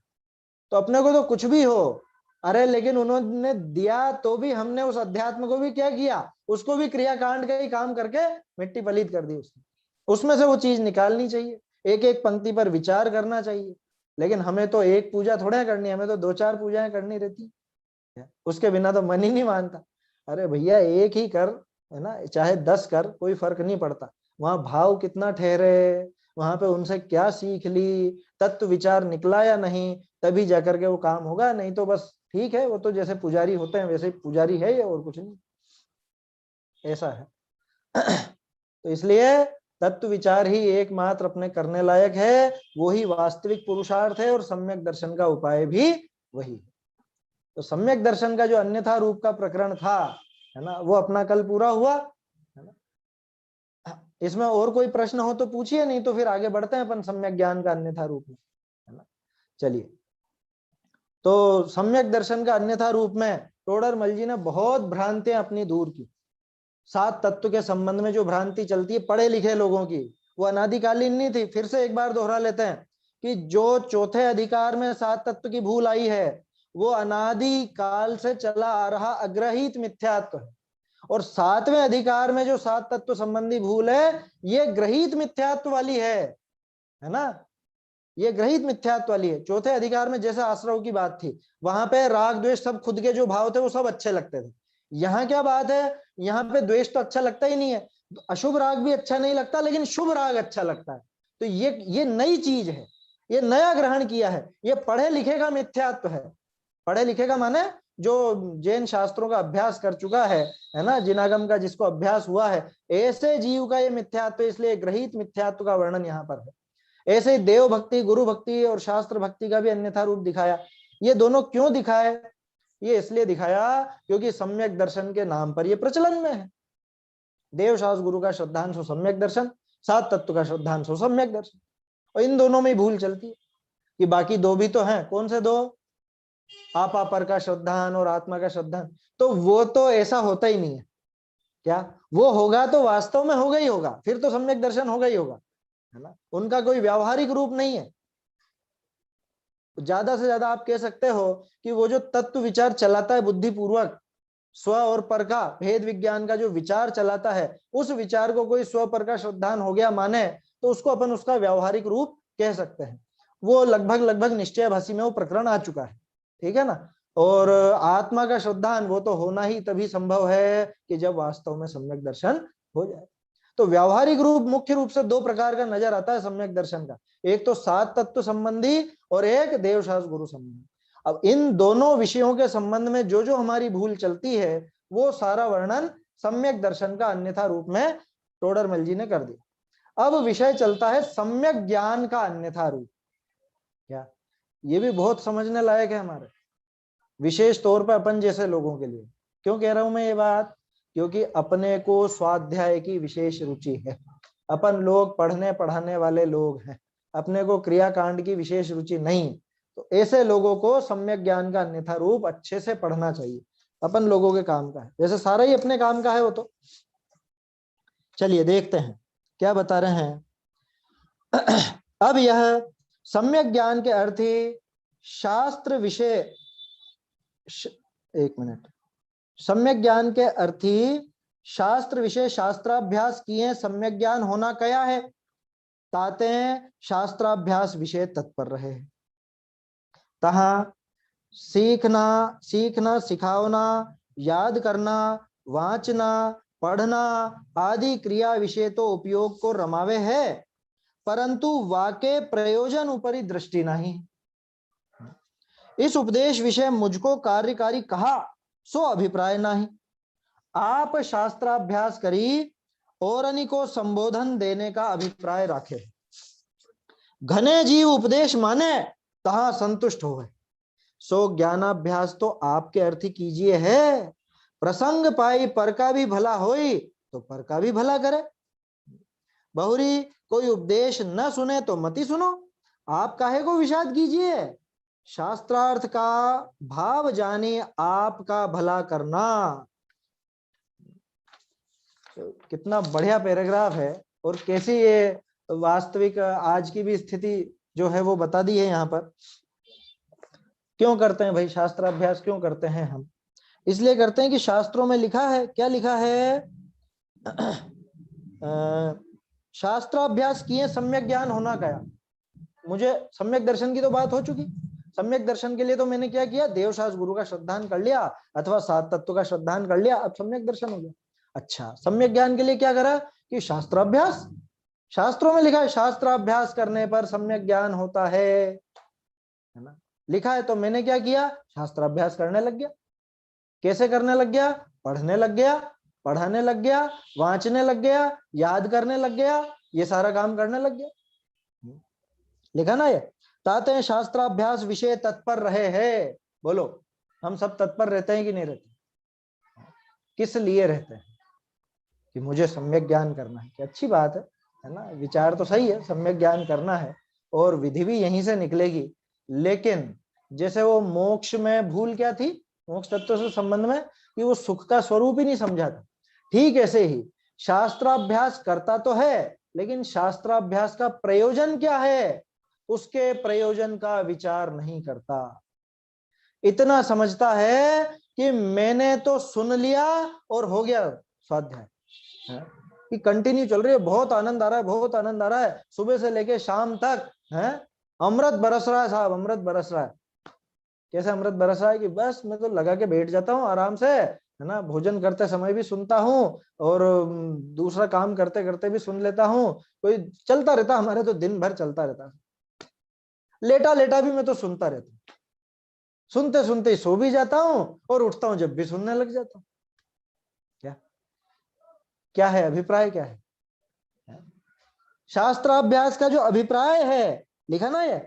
तो अपने को तो कुछ भी हो, अरे लेकिन उन्होंने दिया तो भी हमने उस अध्यात्म को भी क्या किया, उसको भी क्रियाकांड का ही काम करके मिट्टी पलीत कर दी उसने। उसमें से वो चीज निकालनी चाहिए, एक एक पंक्ति पर विचार करना चाहिए। लेकिन हमें तो एक पूजा थोड़ा करनी है, हमें तो 2-4 पूजाएं करनी रहती, उसके बिना तो मन ही नहीं मानता। अरे भैया एक ही कर, है ना, चाहे 10 कर, कोई फर्क नहीं पड़ता। वहां भाव कितना ठहरे, वहां पे उनसे क्या सीख ली, तत्व विचार निकला या नहीं, तभी जाकर के वो काम होगा। नहीं तो बस ठीक है, वो तो जैसे पुजारी होते हैं वैसे पुजारी है ये, और कुछ नहीं, ऐसा है। तो इसलिए तत्व विचार ही एकमात्र अपने करने लायक है, वही वास्तविक पुरुषार्थ है, और सम्यक दर्शन का उपाय भी वही है। तो सम्यक दर्शन का जो अन्यथा रूप का प्रकरण था, है ना, वो अपना कल पूरा हुआ, है ना। इसमें और कोई प्रश्न हो तो पूछिए, नहीं तो फिर आगे बढ़ते हैं अपन सम्यक ज्ञान का अन्यथा रूप में, है ना। चलिए, तो सम्यक दर्शन का अन्यथा रूप में टोडरमल जी ने बहुत भ्रांतियां अपनी दूर की। 7 तत्व के संबंध में जो भ्रांति चलती है पढ़े लिखे लोगों की, वो अनादिकालीन नहीं थी। फिर से एक बार दोहरा लेते हैं कि जो चौथे अधिकार में 7 तत्व की भूल आई है, वो अनादि काल से चला आ रहा अग्रहित मिथ्यात्व है। और 7वें अधिकार में जो 7 तत्व संबंधी भूल है, ये ग्रहित मिथ्यात्व वाली है ना। ये ग्रहित मिथ्यात्व वाली है। चौथे अधिकार में जैसे आश्रव की बात थी, वहां पे राग द्वेष सब खुद के जो भाव थे वो सब अच्छे लगते थे। यहाँ क्या बात है, यहाँ पे द्वेष तो अच्छा लगता ही नहीं है, अशुभ राग भी अच्छा नहीं लगता, लेकिन शुभ राग अच्छा लगता है। तो ये नई चीज है, ये नया ग्रहण किया है, ये पढ़े लिखे का मिथ्यात्व है। पढ़े लिखे का माने जो जैन शास्त्रों का अभ्यास कर चुका है ना, जिनागम का जिसको अभ्यास हुआ है, ऐसे जीव का ये मिथ्यात्व, इसलिए ग्रहित मिथ्यात्व का वर्णन यहाँ पर है। ऐसे ही देव भक्ति, गुरु भक्ति और शास्त्र भक्ति का भी अन्यथा रूप दिखाया। ये दोनों क्यों दिखाए? ये इसलिए दिखाया क्योंकि सम्यक दर्शन के नाम पर ये प्रचलन में है। देव शास्त्र गुरु का श्रद्धांश हो सम्यक दर्शन, सात तत्व का श्रद्धांश हो सम्यक दर्शन। और इन दोनों में ही भूल चलती है कि बाकी दो भी तो हैं। कौन से दो? आपा पर का श्रद्धान और आत्मा का श्रद्धान। तो वो तो ऐसा होता ही नहीं है। क्या वो होगा तो वास्तव में होगा ही होगा, फिर तो सम्यक दर्शन होगा ही होगा, है ना। उनका कोई व्यावहारिक रूप नहीं है। ज्यादा से ज्यादा आप कह सकते हो कि वो जो तत्व विचार चलाता है बुद्धिपूर्वक, स्व और पर का भेद विज्ञान का जो विचार चलाता है, उस विचार को कोई स्व पर का श्रद्धान हो गया माने, तो उसको अपन उसका व्यावहारिक रूप कह सकते हैं। वो लगभग निश्चय भाषी में वो प्रकरण आ चुका है, ठीक है ना। और आत्मा का श्रद्धान वो तो होना ही तभी संभव है कि जब वास्तव में सम्यक दर्शन हो जाए। तो व्यावहारिक रूप मुख्य रूप से दो प्रकार का नजर आता है सम्यक दर्शन का, एक तो सात तत्व संबंधी और एक देवशास्त्र गुरु संबंधी। अब इन दोनों विषयों के संबंध में जो जो हमारी भूल चलती है, वो सारा वर्णन सम्यक दर्शन का अन्यथा रूप में टोडरमल जी ने कर दिया। अब विषय चलता है सम्यक ज्ञान का अन्यथा रूप। क्या ये भी बहुत समझने लायक है हमारे, विशेष तौर पर अपन जैसे लोगों के लिए। क्यों कह रहा हूं मैं ये बात? क्योंकि अपने को स्वाध्याय की विशेष रुचि है, अपन लोग पढ़ने पढ़ाने वाले लोग हैं, अपने को क्रियाकांड की विशेष रुचि नहीं। तो ऐसे लोगों को सम्यक ज्ञान का अन्यथा रूप अच्छे से पढ़ना चाहिए, अपन लोगों के काम का है। वैसे सारा ही अपने काम का है वो तो। चलिए देखते हैं क्या बता रहे हैं। अब यह सम्यक ज्ञान के अर्थ ही शास्त्र विषय, एक मिनट, सम्यक ज्ञान के अर्थ ही शास्त्र विषय शास्त्राभ्यास किए सम्यक ज्ञान होना कया है, ताते शास्त्राभ्यास विषय तत्पर रहे। तहा सीखना सिखावना, याद करना, वांचना, पढ़ना आदि क्रिया विषय तो उपयोग को रमावे है, परंतु वाके प्रयोजन ऊपरी दृष्टि नहीं। इस उपदेश विषय मुझको कार्यकारी कहा सो अभिप्राय नहीं। आप शास्त्राभ्यास करी और अनि को संबोधन देने का अभिप्राय रखे। घने जीव उपदेश माने तहा संतुष्ट हो गए, सो ज्ञानाभ्यास तो आपके अर्थ कीजिए है। प्रसंग पाई पर का भी भला होई तो पर का भी भला करे। बहुरी कोई उपदेश न सुने तो मति सुनो, आप काहे को विषाद कीजिए। शास्त्रार्थ का भाव जाने आपका भला करना। कितना बढ़िया पैराग्राफ है, और कैसी ये वास्तविक आज की भी स्थिति जो है वो बता दी है यहाँ पर। क्यों करते हैं भाई शास्त्राभ्यास, क्यों करते हैं हम? इसलिए करते हैं कि शास्त्रों में लिखा है, क्या लिखा है? शास्त्राभ्यास किए सम्यक ज्ञान होना कया। मुझे सम्यक दर्शन की तो बात हो चुकी, सम्यक दर्शन के लिए तो मैंने क्या किया, देवशास्त्र गुरु का श्रद्धान कर लिया अथवा सात तत्व का श्रद्धान कर लिया, अब सम्यक दर्शन हो गया। अच्छा, सम्यक ज्ञान के लिए क्या करा कि शास्त्राभ्यास, शास्त्रों में लिखा है शास्त्राभ्यास करने पर सम्यक ज्ञान होता है ना, लिखा है। तो मैंने क्या किया, शास्त्राभ्यास करने लग गया। कैसे करने लग गया? पढ़ने लग गया, पढ़ाने लग गया, वांचने लग गया, याद करने लग गया, ये सारा काम करने लग गया। लिखा ना ये, ताते शास्त्राभ्यास विषय तत्पर रहे हैं। बोलो, हम सब तत्पर रहते हैं कि नहीं रहते? किस लिए रहते हैं? कि मुझे सम्यक ज्ञान करना है। कि अच्छी बात है ना, विचार तो सही है, सम्यक ज्ञान करना है और विधि भी यहीं से निकलेगी। लेकिन जैसे वो मोक्ष में भूल क्या थी, मोक्ष तत्व से संबंध में, कि वो सुख का स्वरूप ही नहीं समझा था। ठीक ऐसे ही शास्त्राभ्यास करता तो है, लेकिन शास्त्राभ्यास का प्रयोजन क्या है, उसके प्रयोजन का विचार नहीं करता। इतना समझता है कि मैंने तो सुन लिया और हो गया स्वाध्याय, कि कंटिन्यू चल रही है, बहुत आनंद आ रहा है, बहुत आनंद आ रहा है, सुबह से लेके शाम तक है, अमृत बरस रहा है साहब, अमृत बरस रहा है। कैसे अमृत बरस रहा है कि बस मैं तो लगा के बैठ जाता हूँ आराम से, है ना, भोजन करते समय भी सुनता हूँ और दूसरा काम करते करते भी सुन लेता हूँ। कोई चलता रहता, हमारे तो दिन भर चलता रहता, लेटा लेटा भी मैं तो सुनता रहता हूँ, सुनते सुनते ही सो भी जाता हूँ और उठता हूँ जब भी सुनने लग जाता हूँ। क्या क्या है अभिप्राय, क्या है? शास्त्राभ्यास का जो अभिप्राय है लिखा ना, ये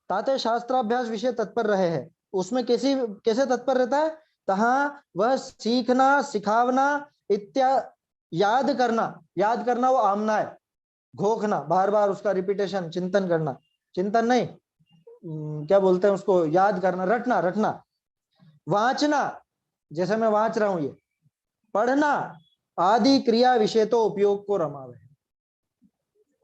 ताते शास्त्राभ्यास विषय तत्पर रहे हैं, उसमें कैसे तत्पर रहता है? तहा वह सीखना, सिखावना, इत्या याद करना वो आमना है, घोखना, बार बार उसका रिपीटेशन, चिंतन करना, चिंतन नहीं, क्या बोलते हैं उसको, याद करना, रटना रटना, वांचना, जैसे मैं वांच रहा हूं ये, पढ़ना आदि क्रिया विषय तो उपयोग को रमावे।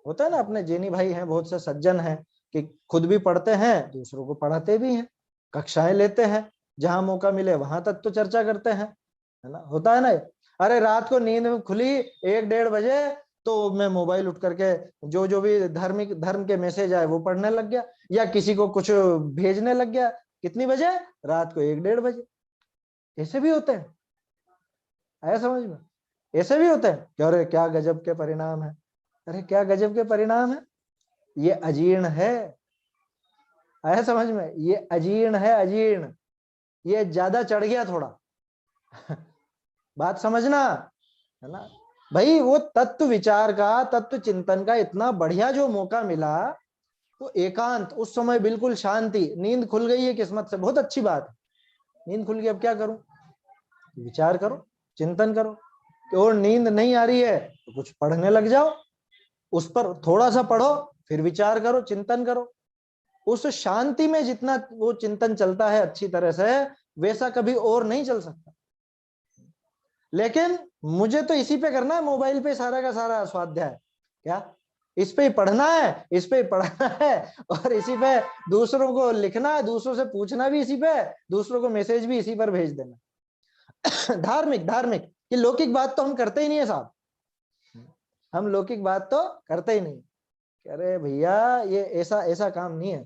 होता है ना, अपने जेनी भाई हैं, बहुत से सज्जन हैं कि खुद भी पढ़ते हैं, दूसरों को पढ़ाते भी हैं, कक्षाएं लेते हैं, जहां मौका मिले वहां तक तो चर्चा करते हैं, है ना, होता है ना। अरे रात को नींद में खुली 1-1:30 बजे तो मैं मोबाइल उठ करके जो भी धर्म के मैसेज आए वो पढ़ने लग गया, या किसी को कुछ भेजने लग गया। कितनी बजे? रात को 1-1:30 बजे। ऐसे भी होते हैं, आया समझ में? ऐसे भी होते हैं कि अरे क्या गजब के परिणाम है, अरे क्या गजब के परिणाम है, ये अजीर्ण है, आया समझ में? ये अजीर्ण है, अजीर्ण, ये ज्यादा चढ़ गया थोड़ा। बात समझना, है ना भाई। वो तत्व विचार का, तत्व चिंतन का इतना बढ़िया जो मौका मिला, तो एकांत, उस समय बिल्कुल शांति, नींद खुल गई है किस्मत से, बहुत अच्छी बात है, नींद खुल गई, अब क्या करूं? विचार करो, चिंतन करो। और नींद नहीं आ रही है तो कुछ पढ़ने लग जाओ, उस पर थोड़ा सा पढ़ो, फिर विचार करो, चिंतन करो। उस शांति में जितना वो चिंतन चलता है अच्छी तरह से, वैसा कभी और नहीं चल सकता। लेकिन मुझे तो इसी पे करना है, मोबाइल पे सारा का सारा स्वाध्याय, क्या इस पे ही पढ़ना है, इस पे ही पढ़ना है, और इसी पे दूसरों को लिखना है, दूसरों से पूछना भी इसी पे, दूसरों को मैसेज भी इसी पर भेज देना। धार्मिक धार्मिक, कि लौकिक बात तो हम करते ही नहीं है साहब, हम लौकिक बात तो करते ही नहीं। अरे भैया ये ऐसा ऐसा काम नहीं है।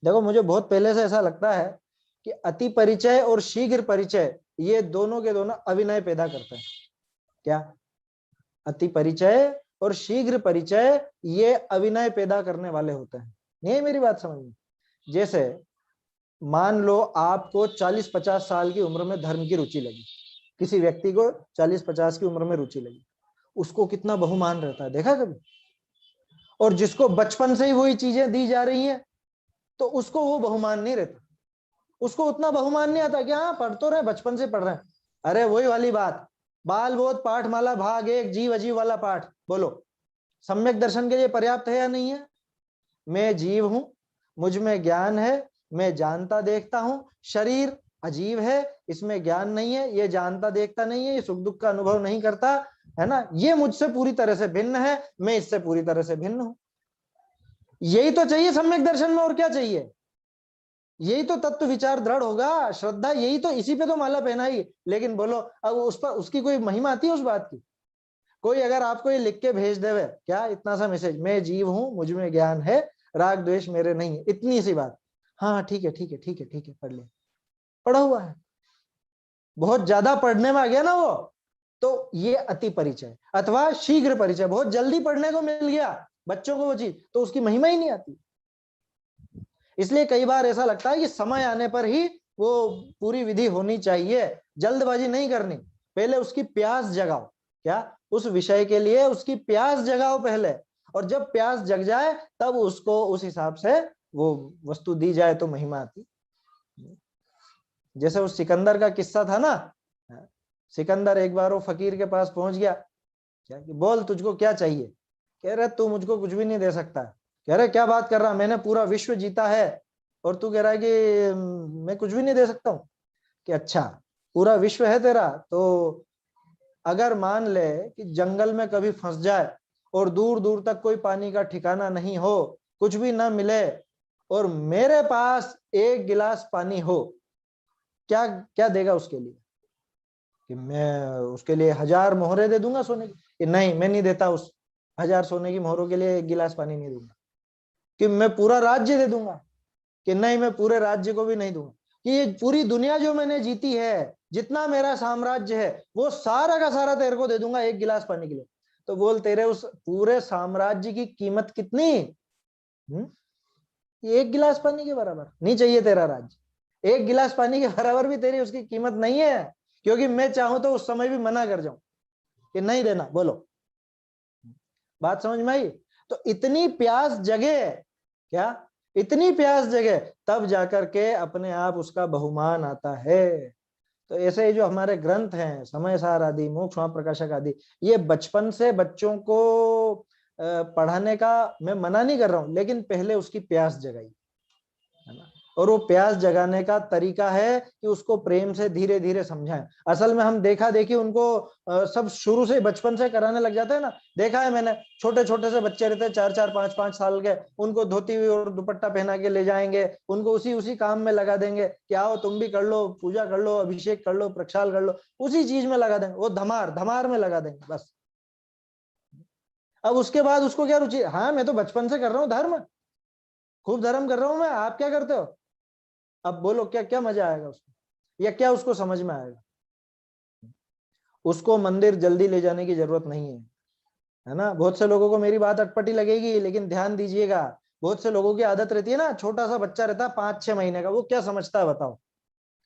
देखो मुझे बहुत पहले से ऐसा लगता है कि अति परिचय और शीघ्र परिचय, ये दोनों के दोनों अविनय पैदा करते हैं। क्या? अति परिचय और शीघ्र परिचय ये अविनय पैदा करने वाले होते हैं। नहीं मेरी बात समझ में? जैसे मान लो आपको 40-50 साल की उम्र में धर्म की रुचि लगी, किसी व्यक्ति को 40-50 की उम्र में रुचि लगी, उसको कितना बहुमान रहता है, देखा कभी? और जिसको बचपन से ही वही चीजें दी जा रही हैं तो उसको वो बहुमान नहीं रहता, उसको उतना बहुमान नहीं आता कि हाँ पढ़ तो रहे, बचपन से पढ़ रहे हैं। अरे वही वाली बात, बाल बोध पाठमाला भाग 1 जीव अजीव वाला पाठ बोलो, सम्यक दर्शन के लिए पर्याप्त है या नहीं है? मैं जीव हूं, मुझ में ज्ञान है, मैं जानता देखता हूं, शरीर अजीब है, इसमें ज्ञान नहीं है, ये जानता देखता नहीं है, ये सुख दुख का अनुभव नहीं करता, है ना, ये मुझसे पूरी तरह से भिन्न है, मैं इससे पूरी तरह से भिन्न हूं। यही तो चाहिए सम्यक दर्शन में, और क्या चाहिए? यही तो तत्व विचार दृढ़ होगा, श्रद्धा, यही तो, इसी पे तो माला पहनाई। लेकिन बोलो अब उस पर उसकी कोई महिमा आती है उस बात की? कोई अगर आपको ये लिख के भेज देवे, क्या इतना सा मैसेज, मैं जीव हूं, मुझ में ज्ञान है, राग द्वेष मेरे नहीं है, इतनी सी बात, हाँ ठीक है ठीक है ठीक है ठीक है, पढ़ ले, पढ़ा हुआ है। बहुत ज्यादा पढ़ने में आ गया ना वो, तो ये अति परिचय अथवा शीघ्र परिचय, बहुत जल्दी पढ़ने को मिल गया बच्चों को वो चीज, तो उसकी महिमा ही नहीं आती। इसलिए कई बार ऐसा लगता है कि समय आने पर ही वो पूरी विधि होनी चाहिए, जल्दबाजी नहीं करनी, पहले उसकी प्यास जगाओ, क्या उस विषय के लिए उसकी प्यास जगाओ पहले, और जब प्यास जग जाए तब उसको उस हिसाब से वो वस्तु दी जाए तो महिमा आती। जैसे उस सिकंदर का किस्सा था ना, सिकंदर एक बार वो फकीर के पास पहुंच गया, क्या कि बोल तुझको क्या चाहिए? कह रहे तू मुझको कुछ भी नहीं दे सकता। कह रहे क्या बात कर रहा, मैंने पूरा विश्व जीता है और तू कह रहा है कि मैं कुछ भी नहीं दे सकता हूँ? कि अच्छा पूरा विश्व है तेरा, तो अगर मान ले कि जंगल में कभी फंस जाए और दूर दूर तक कोई पानी का ठिकाना नहीं हो, कुछ भी ना मिले, और मेरे पास 1 गिलास पानी हो, क्या क्या देगा उसके लिए? कि मैं उसके लिए 1000 मोहरे दे दूंगा सोने की? कि नहीं मैं नहीं देता, उस 1000 सोने की मोहरों के लिए 1 गिलास पानी नहीं दूंगा। कि मैं पूरा राज्य दे दूंगा, कि नहीं मैं पूरे राज्य को भी नहीं दूंगा, कि ये पूरी दुनिया जो मैंने जीती है, जितना मेरा साम्राज्य है, वो सारा का सारा तेरे को दे दूंगा एक गिलास पानी के लिए। तो बोल तेरे उस पूरे साम्राज्य की कीमत कितनी? एक गिलास पानी के बराबर नहीं चाहिए तेरा राज्य, एक गिलास पानी के बराबर भी तेरी उसकी कीमत नहीं है, क्योंकि मैं चाहूं तो उस समय भी मना कर जाऊं कि नहीं देना। बोलो, बात समझ में आई? तो इतनी प्यास जगे, क्या इतनी प्यास जगे, तब जाकर के अपने आप उसका बहुमान आता है। तो ऐसे ही जो हमारे ग्रंथ हैं, समय सार आदि, मोक्ष महाप्रकाशक आदि, ये बचपन से बच्चों को पढ़ाने का मैं मना नहीं कर रहा हूं, लेकिन पहले उसकी प्यास जगाई, है ना। और वो प्यास जगाने का तरीका है कि उसको प्रेम से धीरे धीरे समझाएं। असल में हम देखा देखी उनको सब शुरू से बचपन से कराने लग जाते हैं ना। देखा है मैंने, छोटे छोटे से बच्चे रहते हैं 4-4 5-5 साल के, उनको धोती हुई और दुपट्टा पहना के ले जाएंगे, उनको उसी काम में लगा देंगे कि आओ तुम भी कर लो, पूजा कर लो, अभिषेक कर लो, प्रक्षाल कर लो, उसी चीज में लगा देंगे, वो धमार धमार में लगा देंगे बस। अब उसके बाद उसको क्या रुचि? हाँ मैं तो बचपन से कर रहा हूँ धर्म, खूब धर्म कर रहा हूं मैं, आप क्या करते हो? अब बोलो क्या क्या मजा आएगा उसको, या क्या उसको समझ में आएगा? उसको मंदिर जल्दी ले जाने की जरूरत नहीं है ना। बहुत से लोगों को मेरी बात अटपटी लगेगी, लेकिन ध्यान दीजिएगा, बहुत से लोगों की आदत रहती है ना, छोटा सा बच्चा रहता है 5-6 महीने का, वो क्या समझता है बताओ,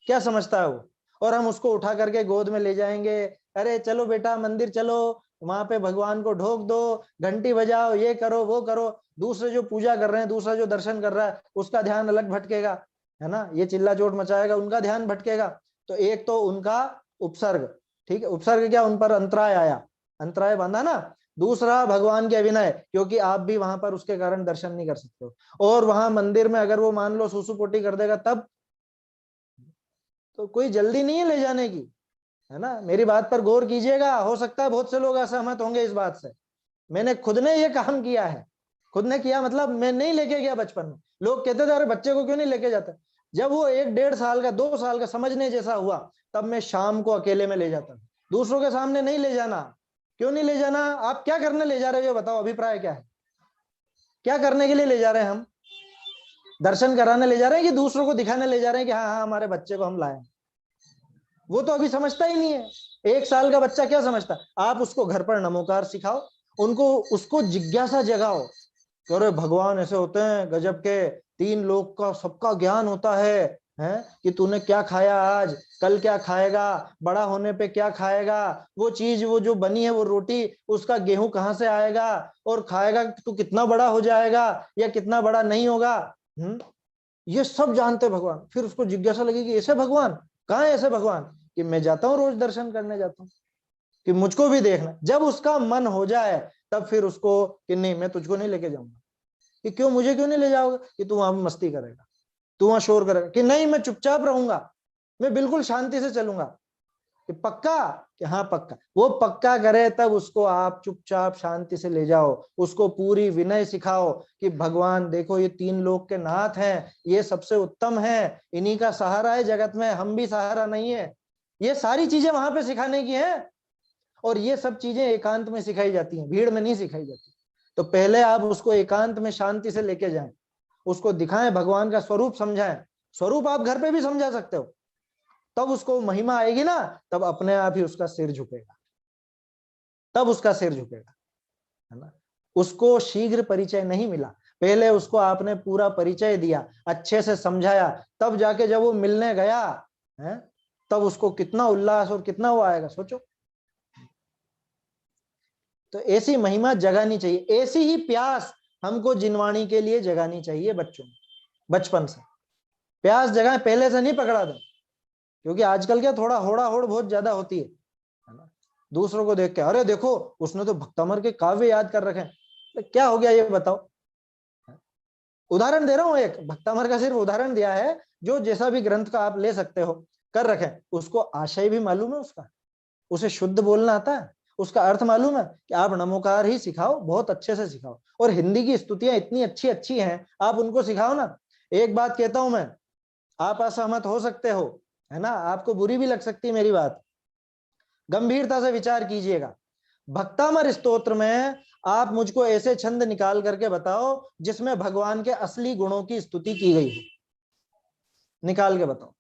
क्या समझता है वो? और हम उसको उठा करके गोद में ले जाएंगे, अरे चलो बेटा मंदिर चलो, वहां पे भगवान को ढोक दो, घंटी बजाओ, ये करो वो करो। दूसरे जो पूजा कर रहे हैं, दूसरा जो दर्शन कर रहा है, उसका ध्यान अलग भटकेगा, है ना, ये चिल्ला चोट मचाएगा, उनका ध्यान भटकेगा। तो एक तो उनका उपसर्ग, ठीक है, उपसर्ग क्या, उन पर अंतराय आया, अंतराय बांधा ना। दूसरा भगवान के अभिनय, क्योंकि आप भी वहां पर उसके कारण दर्शन नहीं कर सकते हो। और वहां मंदिर में अगर वो मान लो सुसु पोटी कर देगा तब, तो कोई जल्दी नहीं है ले जाने की, है ना। मेरी बात पर गौर कीजिएगा, हो सकता है बहुत से लोग असहमत होंगे इस बात से। मैंने खुद ने ये काम किया है, खुद ने किया, मतलब मैं नहीं लेके गया बचपन में। लोग कहते थे अरे बच्चे को क्यों नहीं लेके जाते? जब वो 1-1.5 साल का, 2 साल का समझने जैसा हुआ, तब मैं शाम को अकेले में ले जाता। दूसरों के सामने नहीं ले जाना। क्यों नहीं ले जाना? आप क्या करने ले जा रहे हो बताओ, अभिप्राय क्या है? क्या करने के लिए ले जा रहे हैं हम? दर्शन कराने ले जा रहे हैं कि दूसरों को दिखाने ले जा रहे हैं कि हाँ हाँ हमारे बच्चे को हम लाए? वो तो अभी समझता ही नहीं है। 1 साल का बच्चा क्या समझता? आप उसको घर पर नमोकार सिखाओ, उनको उसको जिज्ञासा जगाओ, अरे भगवान ऐसे होते हैं गजब के, 3 लोक का सबका ज्ञान होता है कि तूने क्या खाया आज, कल क्या खाएगा, बड़ा होने पे क्या खाएगा, वो चीज वो जो बनी है वो रोटी, उसका गेहूं कहाँ से आएगा, और खाएगा तू कितना बड़ा हो जाएगा या कितना बड़ा नहीं होगा। ये सब जानते भगवान। फिर उसको जिज्ञासा लगेगी ऐसे भगवान, कहाँ है ऐसे भगवान? कि मैं जाता हूँ रोज दर्शन करने जाता हूँ, कि मुझको भी देखना। जब उसका मन हो जाए तब फिर उसको कि नहीं मैं तुझको नहीं लेके जाऊंगा। कि क्यों, मुझे क्यों नहीं ले जाओगे? कि तू वहां मस्ती करेगा, तू वहां शोर करेगा। कि नहीं मैं चुपचाप रहूंगा, मैं बिल्कुल शांति से चलूंगा। कि पक्का? कि हाँ पक्का। वो पक्का करे तब उसको आप चुपचाप शांति से ले जाओ, उसको पूरी विनय सिखाओ कि भगवान देखो ये 3 लोक के नाथ हैं, ये सबसे उत्तम है, इन्हीं का सहारा है जगत में, हम भी सहारा नहीं है। ये सारी चीजें वहां पे सिखाने की हैं, और ये सब चीजें एकांत में सिखाई जाती हैं, भीड़ में नहीं सिखाई जाती। तो पहले आप उसको एकांत में शांति से लेके जाएं, उसको दिखाएं, भगवान का स्वरूप समझाएं। स्वरूप आप घर पे भी समझा सकते हो, तब उसको महिमा आएगी ना, तब अपने आप ही उसका सिर झुकेगा, तब उसका सिर झुकेगा, है ना। उसको शीघ्र परिचय नहीं मिला, पहले उसको आपने पूरा परिचय दिया, अच्छे से समझाया, तब जाके जब वो मिलने गया है, तब उसको कितना उल्लास और कितना वो आएगा, सोचो। तो ऐसी महिमा जगानी चाहिए, ऐसी ही प्यास हमको जिनवाणी के लिए जगानी चाहिए बच्चों में, बचपन से प्यास जगाएं, पहले से नहीं पकड़ा दें। क्योंकि आजकल क्या थोड़ा होड़ा होड़ बहुत ज्यादा होती है ना। दूसरों को देख के अरे देखो उसने तो भक्तमर के काव्य याद कर रखे हैं, तो क्या हो गया ये बताओ? उदाहरण दे रहा हूं, एक भक्तमर का सिर्फ उदाहरण दिया है, जो जैसा भी ग्रंथ का आप ले सकते हो कर रखे, उसको आशय भी मालूम है उसका, उसे शुद्ध बोलना आता है, उसका अर्थ मालूम है, कि आप नमोकार ही सिखाओ, बहुत अच्छे से सिखाओ। और हिंदी की स्तुतियां इतनी अच्छी अच्छी हैं, आप उनको सिखाओ ना। एक बात कहता हूं मैं, आप असहमत हो सकते हो, है ना, आपको बुरी भी लग सकती है मेरी बात, गंभीरता से विचार कीजिएगा। भक्तामर स्तोत्र में आप मुझको ऐसे छंद निकाल करके बताओ जिसमें भगवान के असली गुणों की स्तुति की गई हो, निकाल के बताओ।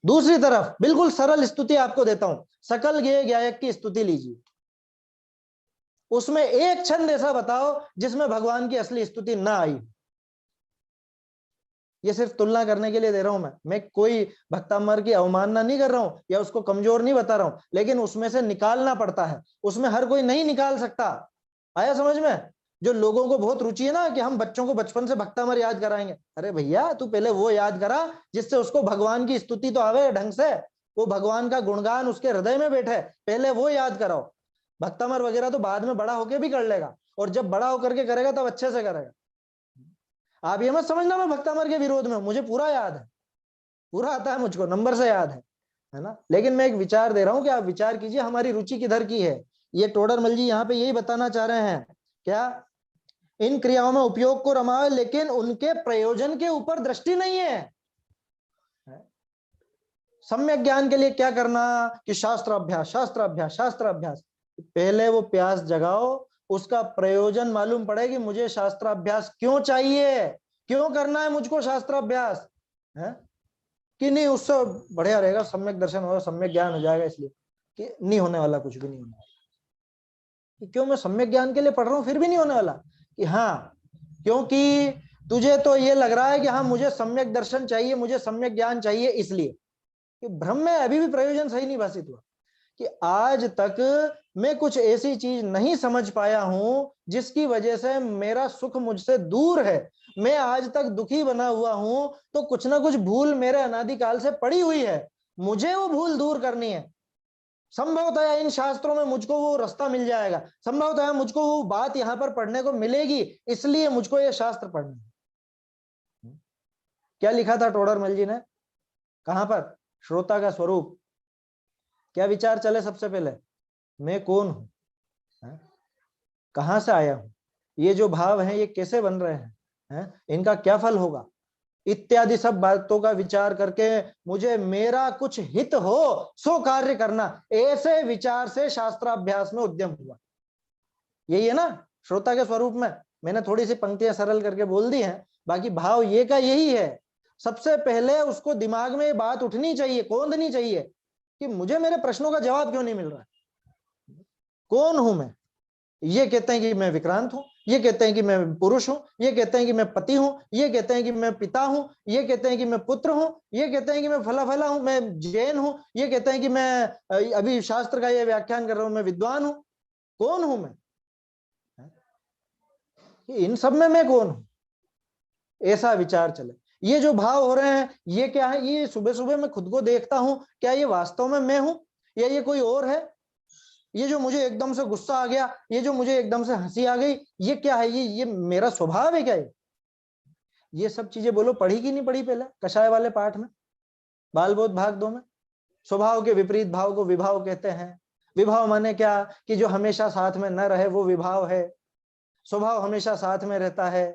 दूसरी तरफ बिल्कुल सरल स्तुति आपको देता हूं, सकल गेय गायक की स्तुति लीजिए, उसमें एक छंद ऐसा बताओ जिसमें भगवान की असली स्तुति ना आई। ये सिर्फ तुलना करने के लिए दे रहा हूं मैं कोई भक्तामर की अवमानना नहीं कर रहा हूं या उसको कमजोर नहीं बता रहा हूं, लेकिन उसमें से निकालना पड़ता है, उसमें हर कोई नहीं निकाल सकता। आया समझ में? जो लोगों को बहुत रुचि है ना कि हम बच्चों को बचपन से भक्तामर याद कराएंगे, अरे भैया तू पहले वो याद करा जिससे उसको भगवान की स्तुति तो आवे ढंग से, वो भगवान का गुणगान उसके हृदय में बैठे, पहले वो याद कराओ। भक्तामर वगैरह तो बाद में बड़ा होके भी कर लेगा, और जब बड़ा होकर के करेगा तब अच्छे से करेगा। आप ये मत समझना मैं भक्तामर के विरोध में, मुझे पूरा याद है, पूरा आता है मुझको, नंबर से याद है ना। लेकिन मैं एक विचार दे रहा हूं कि आप विचार कीजिए हमारी रुचि किधर की है। ये टोडरमल जी यहाँ पे यही बताना चाह रहे हैं क्या, इन क्रियाओं में उपयोग को रमाओ लेकिन उनके प्रयोजन के ऊपर दृष्टि नहीं है। सम्यक ज्ञान के लिए क्या करना कि शास्त्र अभ्यास, शास्त्र अभ्यास, शास्त्र अभ्यास। पहले वो प्यास जगाओ, उसका प्रयोजन मालूम पड़े कि मुझे शास्त्र अभ्यास क्यों चाहिए, क्यों करना है मुझको शास्त्र अभ्यास है कि नहीं, उससे बढ़िया रहेगा सम्यक दर्शन होगा, सम्यक ज्ञान हो जाएगा, इसलिए कि नहीं होने वाला, कुछ भी नहीं होने वाला। क्यों मैं सम्यक ज्ञान के लिए पढ़ रहा हूं फिर भी नहीं होने वाला, कि हाँ क्योंकि तुझे तो ये लग रहा है कि हाँ मुझे सम्यक दर्शन चाहिए, मुझे सम्यक ज्ञान चाहिए, इसलिए कि भ्रम में अभी भी प्रयोजन सही नहीं भाषित हुआ कि आज तक मैं कुछ ऐसी चीज नहीं समझ पाया हूं जिसकी वजह से मेरा सुख मुझसे दूर है, मैं आज तक दुखी बना हुआ हूं, तो कुछ ना कुछ भूल मेरे अनादिकाल से पड़ी हुई है, मुझे वो भूल दूर करनी है। संभवतः इन शास्त्रों में मुझको वो रास्ता मिल जाएगा, संभवतः मुझको वो बात यहां पर पढ़ने को मिलेगी, इसलिए मुझको ये शास्त्र पढ़ना है। क्या लिखा था टोडरमल जी ने, कहां पर, श्रोता का स्वरूप। क्या विचार चले सबसे पहले, मैं कौन हूं, कहां से आया हूं, ये जो भाव हैं ये कैसे बन रहे हैं, इनका क्या फल होगा, इत्यादि सब बातों का विचार करके मुझे मेरा कुछ हित हो सो कार्य करना, ऐसे विचार से शास्त्राभ्यास में उद्यम हुआ। यही है ना श्रोता के स्वरूप में। मैंने थोड़ी सी पंक्तियां सरल करके बोल दी हैं, बाकी भाव ये का यही है। सबसे पहले उसको दिमाग में ये बात उठनी चाहिए, कौंधनी चाहिए कि मुझे मेरे प्रश्नों का जवाब क्यों नहीं मिल रहा, कौन हूं मैं। ये कहते हैं कि मैं विक्रांत हूं, ये कहते हैं कि मैं पुरुष हूं, ये कहते हैं कि मैं पति हूं, ये कहते हैं कि मैं पिता हूं, ये कहते हैं कि मैं पुत्र हूं, ये कहते हैं कि मैं फला फला हूं, मैं जैन हूं, ये कहते हैं कि मैं अभी शास्त्र का ये व्याख्यान कर रहा हूं, मैं विद्वान हूं। कौन हूं मैं, इन सब में मैं कौन हूं, ऐसा विचार चले। ये जो भाव हो रहे हैं ये क्या है, ये सुबह सुबह मैं खुद को देखता हूं, क्या ये वास्तव में मैं हूं या ये कोई और है। ये जो मुझे एकदम से गुस्सा आ गया, ये जो मुझे एकदम से हंसी आ गई, ये क्या है, ये मेरा स्वभाव है क्या। ये सब चीजें बोलो पढ़ी कि नहीं पढ़ी पहले कषाय वाले पाठ में, बाल बोध भाग 2 में। स्वभाव के विपरीत भाव को विभाव कहते हैं। विभाव माने क्या कि जो हमेशा साथ में न रहे वो विभाव है, स्वभाव हमेशा साथ में रहता है।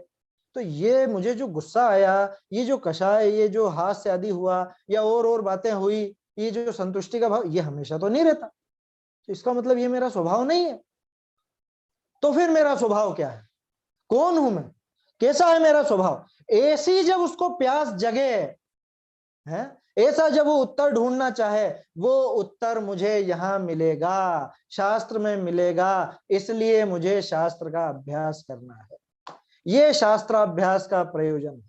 तो ये मुझे जो गुस्सा आया, ये जो कषाय, ये जो हास्य आदि हुआ या और बातें हुई, ये जो संतुष्टि का भाव, ये हमेशा तो नहीं रहता, तो इसका मतलब ये मेरा स्वभाव नहीं है। तो फिर मेरा स्वभाव क्या है, कौन हूं मैं, कैसा है मेरा स्वभाव। ऐसी जब उसको प्यास जगे है, ऐसा जब वो उत्तर ढूंढना चाहे, वो उत्तर मुझे यहां मिलेगा, शास्त्र में मिलेगा, इसलिए मुझे शास्त्र का अभ्यास करना है। ये शास्त्राभ्यास का प्रयोजन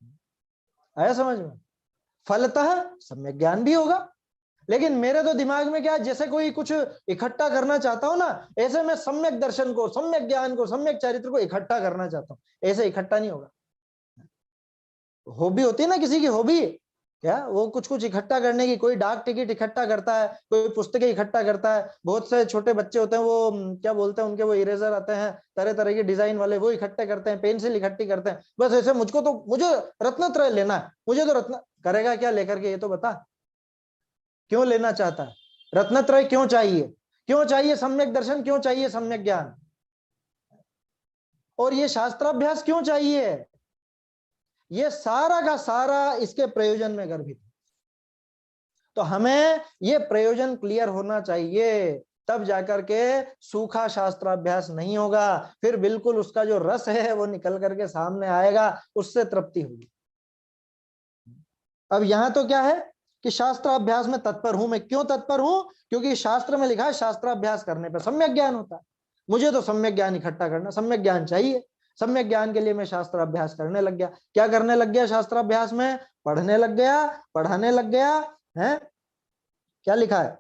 है। आया समझ में। फलतः सम्यक ज्ञान भी होगा, लेकिन मेरे तो दिमाग में क्या, जैसे कोई कुछ इकट्ठा करना चाहता हूं ना, ऐसे मैं सम्यक दर्शन को, सम्यक ज्ञान को, सम्यक चरित्र को इकट्ठा करना चाहता हूं। ऐसे इकट्ठा नहीं होगा। हॉबी होती है ना किसी की, हॉबी क्या, वो कुछ कुछ इकट्ठा करने की, कोई डाक टिकट इकट्ठा करता है, कोई पुस्तकें इकट्ठा करता है, बहुत से छोटे बच्चे होते हैं वो क्या बोलते हैं उनके, वो इरेजर आते हैं तरह तरह के डिजाइन वाले, वो इकट्ठे करते हैं, पेंसिल इकट्ठी करते हैं। बस ऐसे मुझे रत्नत्रय लेना है, मुझे तो रत्न, करेगा क्या लेकर के, ये तो बता, क्यों लेना चाहता है, रत्नत्रय क्यों चाहिए, क्यों चाहिए सम्यक दर्शन, क्यों चाहिए सम्यक ज्ञान, और ये शास्त्राभ्यास क्यों चाहिए, ये सारा का सारा इसके प्रयोजन में गर्भित है। तो हमें ये प्रयोजन क्लियर होना चाहिए तब जाकर के सूखा शास्त्राभ्यास नहीं होगा, फिर बिल्कुल उसका जो रस है वो निकल करके सामने आएगा, उससे तृप्ति होगी। अब यहां तो क्या है कि शास्त्राभ्यास में तत्पर हूं। मैं क्यों तत्पर हूं? क्योंकि शास्त्र में लिखा है शास्त्राभ्यास करने पर सम्यक ज्ञान होता है। मुझे तो सम्यक ज्ञान इकट्ठा करना, सम्यक ज्ञान चाहिए। सम्यक ज्ञान के लिए मैं शास्त्राभ्यास करने लग गया। क्या करने लग गया शास्त्राभ्यास में? पढ़ने लग गया, पढ़ाने लग गया है। क्या लिखा है?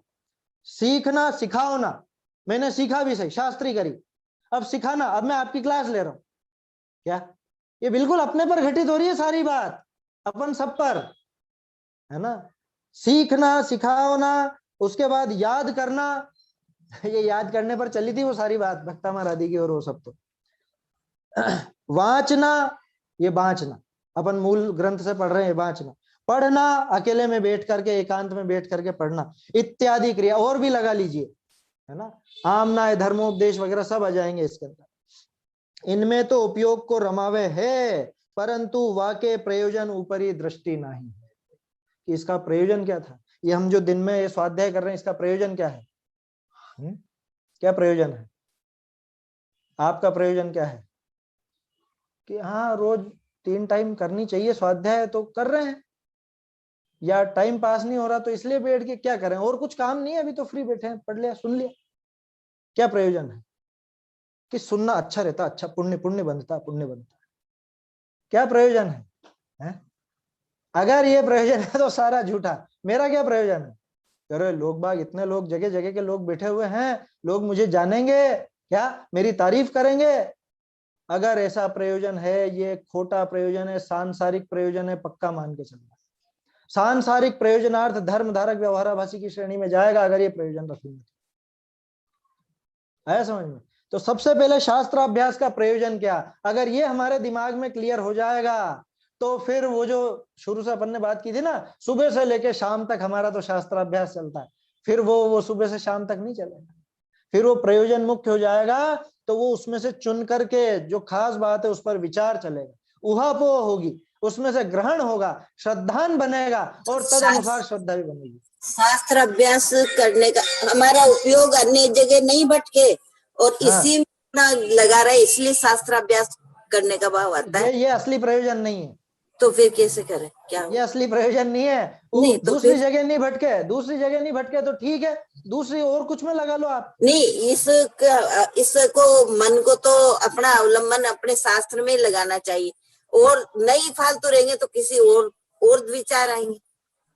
सीखना सिखाओ ना। मैंने सीखा भी सही, शास्त्री करी। अब सिखाना, अब मैं आपकी क्लास ले रहा हूं। क्या ये बिल्कुल अपने पर घटित हो रही है सारी बात, अपन सब पर, है ना। सीखना सिखाओ ना, उसके बाद याद करना। ये याद करने पर चली थी वो सारी बात, भक्ता राधी की और वो सब। तो वाचना, ये बांचना, अपन मूल ग्रंथ से पढ़ रहे हैं, बांचना। पढ़ना, अकेले में बैठ करके, एकांत में बैठ करके पढ़ना, इत्यादि क्रिया और भी लगा लीजिए, है ना। आमना, धर्मोपदेश वगैरह सब आ जाएंगे इसके अंदर। इनमें तो उपयोग को रमावे है, परंतु वाके प्रयोजन ऊपरी दृष्टि नहीं है कि इसका प्रयोजन क्या था। ये हम जो दिन में ये स्वाध्याय कर रहे हैं, इसका प्रयोजन क्या है? क्या प्रयोजन है? आपका प्रयोजन क्या है? कि हाँ रोज 3 टाइम करनी चाहिए स्वाध्याय, तो कर रहे हैं, या टाइम पास नहीं हो रहा तो इसलिए बैठ के क्या करें, और कुछ काम नहीं है, अभी तो फ्री बैठे हैं, पढ़ लिया, सुन लिया। क्या प्रयोजन है? कि सुनना अच्छा रहता, अच्छा पुण्य पुण्य बनता, पुण्य बनता। क्या प्रयोजन है? अगर ये प्रयोजन है तो सारा झूठा। मेरा क्या प्रयोजन है? अरे लोग बाग, इतने लोग, जगह जगह के लोग बैठे हुए हैं, लोग मुझे जानेंगे क्या, मेरी तारीफ करेंगे। अगर ऐसा प्रयोजन है, ये खोटा प्रयोजन है, सांसारिक प्रयोजन है, पक्का मान के चलना। सांसारिक प्रयोजनार्थ धर्म धारक व्यवहाराभासी की श्रेणी में जाएगा अगर ये प्रयोजन रखेंगे। आया समझ में? तो सबसे पहले शास्त्राभ्यास का प्रयोजन क्या, अगर ये हमारे दिमाग में क्लियर हो जाएगा, तो फिर वो जो शुरू से अपन ने बात की थी ना, सुबह से लेके शाम तक हमारा तो शास्त्राभ्यास चलता है, फिर वो सुबह से शाम तक नहीं चलेगा, फिर वो प्रयोजन मुख्य हो जाएगा। तो वो उसमें से चुन करके जो खास बात है उस पर विचार चलेगा, उहापोह होगी, उसमें से ग्रहण होगा, श्रद्धान बनेगा, और तद अनुसार श्रद्धा भी बनेगी। शास्त्र अभ्यास करने का हमारा उपयोग अन्य जगह नहीं भटके, और इसी में लगा रहे, इसलिए शास्त्र अभ्यास करने का भाव आता है। ये असली प्रयोजन नहीं है। तो फिर कैसे करें? क्या ये असली प्रयोजन नहीं है। नहीं, तो दूसरी जगह नहीं भटके, दूसरी जगह नहीं भटके तो ठीक है, दूसरी और कुछ में लगा लो आप। नहीं, इसको मन को तो अपना अवलंबन अपने शास्त्र में लगाना चाहिए, और नहीं फालतू रहेंगे तो किसी और विचार आएंगे।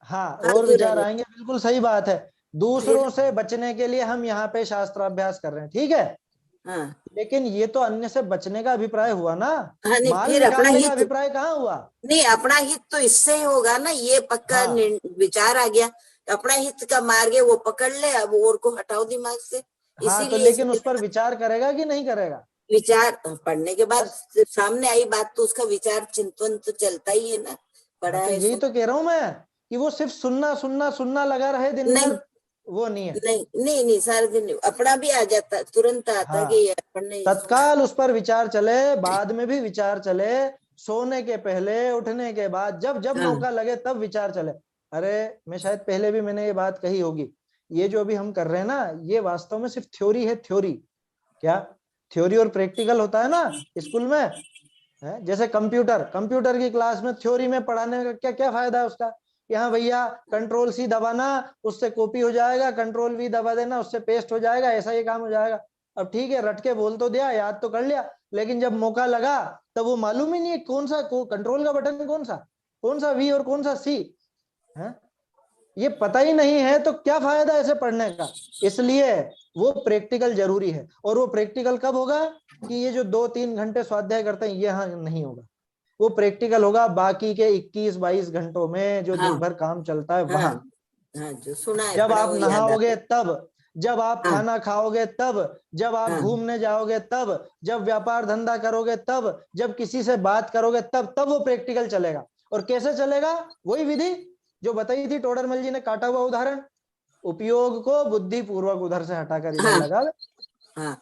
हाँ, और विचार आएंगे, बिल्कुल सही बात है। दूसरों से बचने के लिए हम यहाँ पे शास्त्राभ्यास कर रहे हैं, ठीक है। हाँ। लेकिन ये तो अन्य से बचने का अभिप्राय हुआ ना। हाँ, नहीं, माल फिर अपना निकालने हित का अभिप्राय कहाँ हुआ? नहीं, अपना हित तो इससे ही होगा ना, ये पक्का हाँ। विचार आ गया, अपना हित का मार्ग है वो पकड़ ले, अब और को हटाओ दिमाग से। हाँ, तो इसीलिए लेकिन उस पर विचार करेगा कि नहीं करेगा? विचार पढ़ने के बाद सामने आई बात तो उसका विचार चिंतन तो चलता ही है ना, पढ़ा हाँ, तो है। यही तो कह रहा हूं मैं कि वो सिर्फ सुनना सुनना सुनना लगा रहे दिन भर, वो नहीं है। नहीं, सारे दिन अपना भी आ जाता, तुरंत आता। हाँ, कि पढ़ने तत्काल उस पर विचार चले, बाद में भी विचार चले, सोने के पहले, उठने के बाद, जब जब मौका लगे तब विचार चले। अरे मैं शायद पहले भी मैंने ये बात कही होगी, ये जो अभी हम कर रहे हैं ना, ये वास्तव में सिर्फ थ्योरी है। थ्योरी क्या? थ्योरी और प्रैक्टिकल होता है ना स्कूल में, है जैसे कंप्यूटर की क्लास में थ्योरी में पढ़ाने का क्या क्या फायदा है उसका? यहाँ भैया कंट्रोल सी दबाना, उससे कॉपी हो जाएगा, कंट्रोल वी दबा देना, उससे पेस्ट हो जाएगा, ऐसा ही काम हो जाएगा। अब ठीक है, रट के बोल तो दिया, याद तो कर लिया, लेकिन जब मौका लगा तब वो मालूम ही नहीं है कौन सा कंट्रोल का बटन, कौन सा वी और कौन सा सी है, ये पता ही नहीं है, तो क्या फायदा ऐसे पढ़ने का? इसलिए वो प्रैक्टिकल जरूरी है। और वो प्रैक्टिकल कब होगा? कि ये जो 2-3 घंटे स्वाध्याय करते हैं, यहाँ नहीं होगा। वो प्रैक्टिकल होगा बाकी के 21-22 घंटों में, जो दिन भर काम चलता है वहां। जो सुना है, जब आप नहाओगे तब, जब आप खाना खाओगे तब, जब आप घूमने जाओगे तब, जब व्यापार धंधा करोगे तब, जब किसी से बात करोगे तब वो प्रैक्टिकल चलेगा। और कैसे चलेगा? वही विधि जो बताई थी टोडरमल जी ने, काटा हुआ उदाहरण, उपयोग को बुद्धि पूर्वक उधर से हटाकर इधर लगा।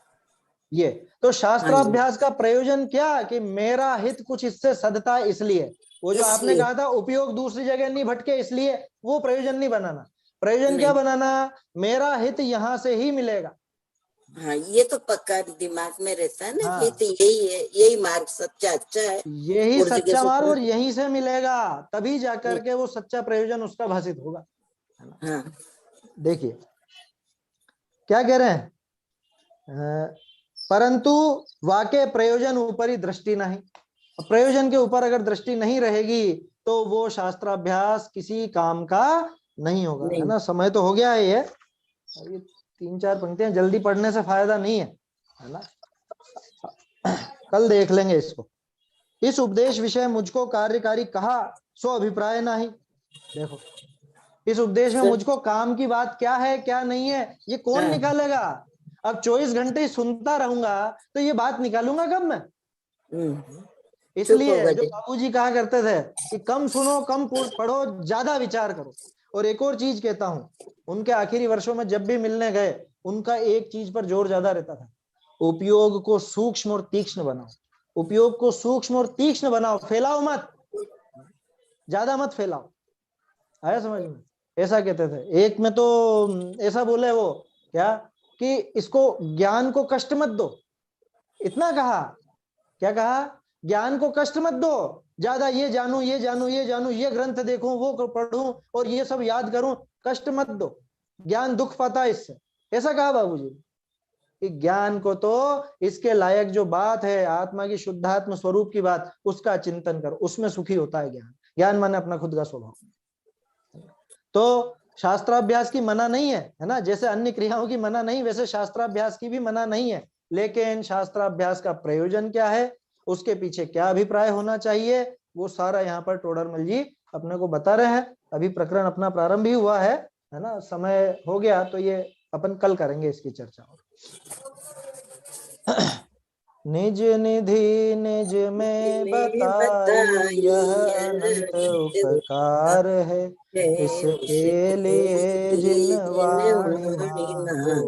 ये तो शास्त्राभ्यास का प्रयोजन क्या? कि मेरा हित कुछ इससे सदता है, इसलिए वो जो आपने कहा था उपयोग दूसरी जगह नहीं भटके, इसलिए वो प्रयोजन नहीं बनाना। प्रयोजन क्या बनाना? मेरा हित यहां से ही मिलेगा, हाँ, ये तो पक्का दिमाग में रहता है ना। हाँ, ये तो यही है, यही मार्ग सच्चा अच्छा है। यही और जगह सच्चा से मार्ग और यहीं से मिलेगा, तभी जाकर हम्म, के वो सच्चा प्रयोजन उसका भाषित होगा, है ना। हाँ, देखिए क्या कह रहे हैं, परंतु वाक्य प्रयोजन ऊपरी दृष्टि नहीं। प्रयोजन के ऊपर अगर दृष्टि नहीं रहेगी तो वो शास्त्राभ्यास किसी काम का नहीं होगा, है नहीं, ना। समय तो हो गया है ये 3-4 पंक्तियां जल्दी पढ़ने से फायदा नहीं है ना, कल देख लेंगे इसको। इस उपदेश विषय मुझको कार्यकारी कहा, सो अभिप्राय नहीं। देखो, इस उपदेश में सब मुझको काम की बात क्या है क्या नहीं है ये कौन हाँ, निकालेगा। अब 24 घंटे सुनता रहूंगा तो ये बात निकालूंगा कब मैं। चुप इसलिए होगा जो जी। बाबूजी कहा करते थे कि कम सुनो, कम पढ़ो, ज्यादा विचार करो। और एक और चीज कहता हूं, उनके आखिरी वर्षों में जब भी मिलने गए, उनका एक चीज पर जोर ज्यादा रहता था, उपयोग को सूक्ष्म और तीक्ष्ण बनाओ। उपयोग को सूक्ष्म और तीक्ष्ण बनाओ, फैलाओ मत, ज्यादा मत फैलाओ। आया समझ में, ऐसा कहते थे। एक में तो ऐसा बोले वो क्या, कि इसको ज्ञान को कष्ट मत दो, इतना कहा। क्या कहा, ज्ञान को कष्ट मत दो, ज्यादा ये जानू ये जानू ये जानू, ये ग्रंथ देखूं वो पढ़ूं और ये सब याद करूं, कष्ट मत दो, ज्ञान दुख पाता है इससे। ऐसा कहा बाबूजी कि ज्ञान को तो इसके लायक जो बात है, आत्मा की शुद्धात्म स्वरूप की बात, उसका चिंतन करो, उसमें सुखी होता है ज्ञान। ज्ञान माने अपना खुद का स्वभाव। तो शास्त्राभ्यास की मना नहीं है ना, जैसे अन्य क्रियाओं की मना नहीं, वैसे शास्त्राभ्यास की भी मना नहीं है। लेकिन शास्त्राभ्यास का प्रयोजन क्या है, उसके पीछे क्या अभिप्राय होना चाहिए, वो सारा यहाँ पर टोडरमल जी अपने को बता रहे हैं। अभी प्रकरण अपना प्रारंभ ही हुआ है ना, समय हो गया तो ये अपन कल करेंगे इसकी चर्चा। निज निधि निज में बताई, यह अनंत उपकार है, इसके लिए जिन वाणी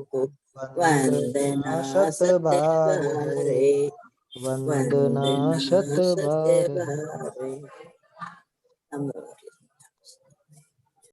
को वंदना शत बार है, वंदना शत बार है।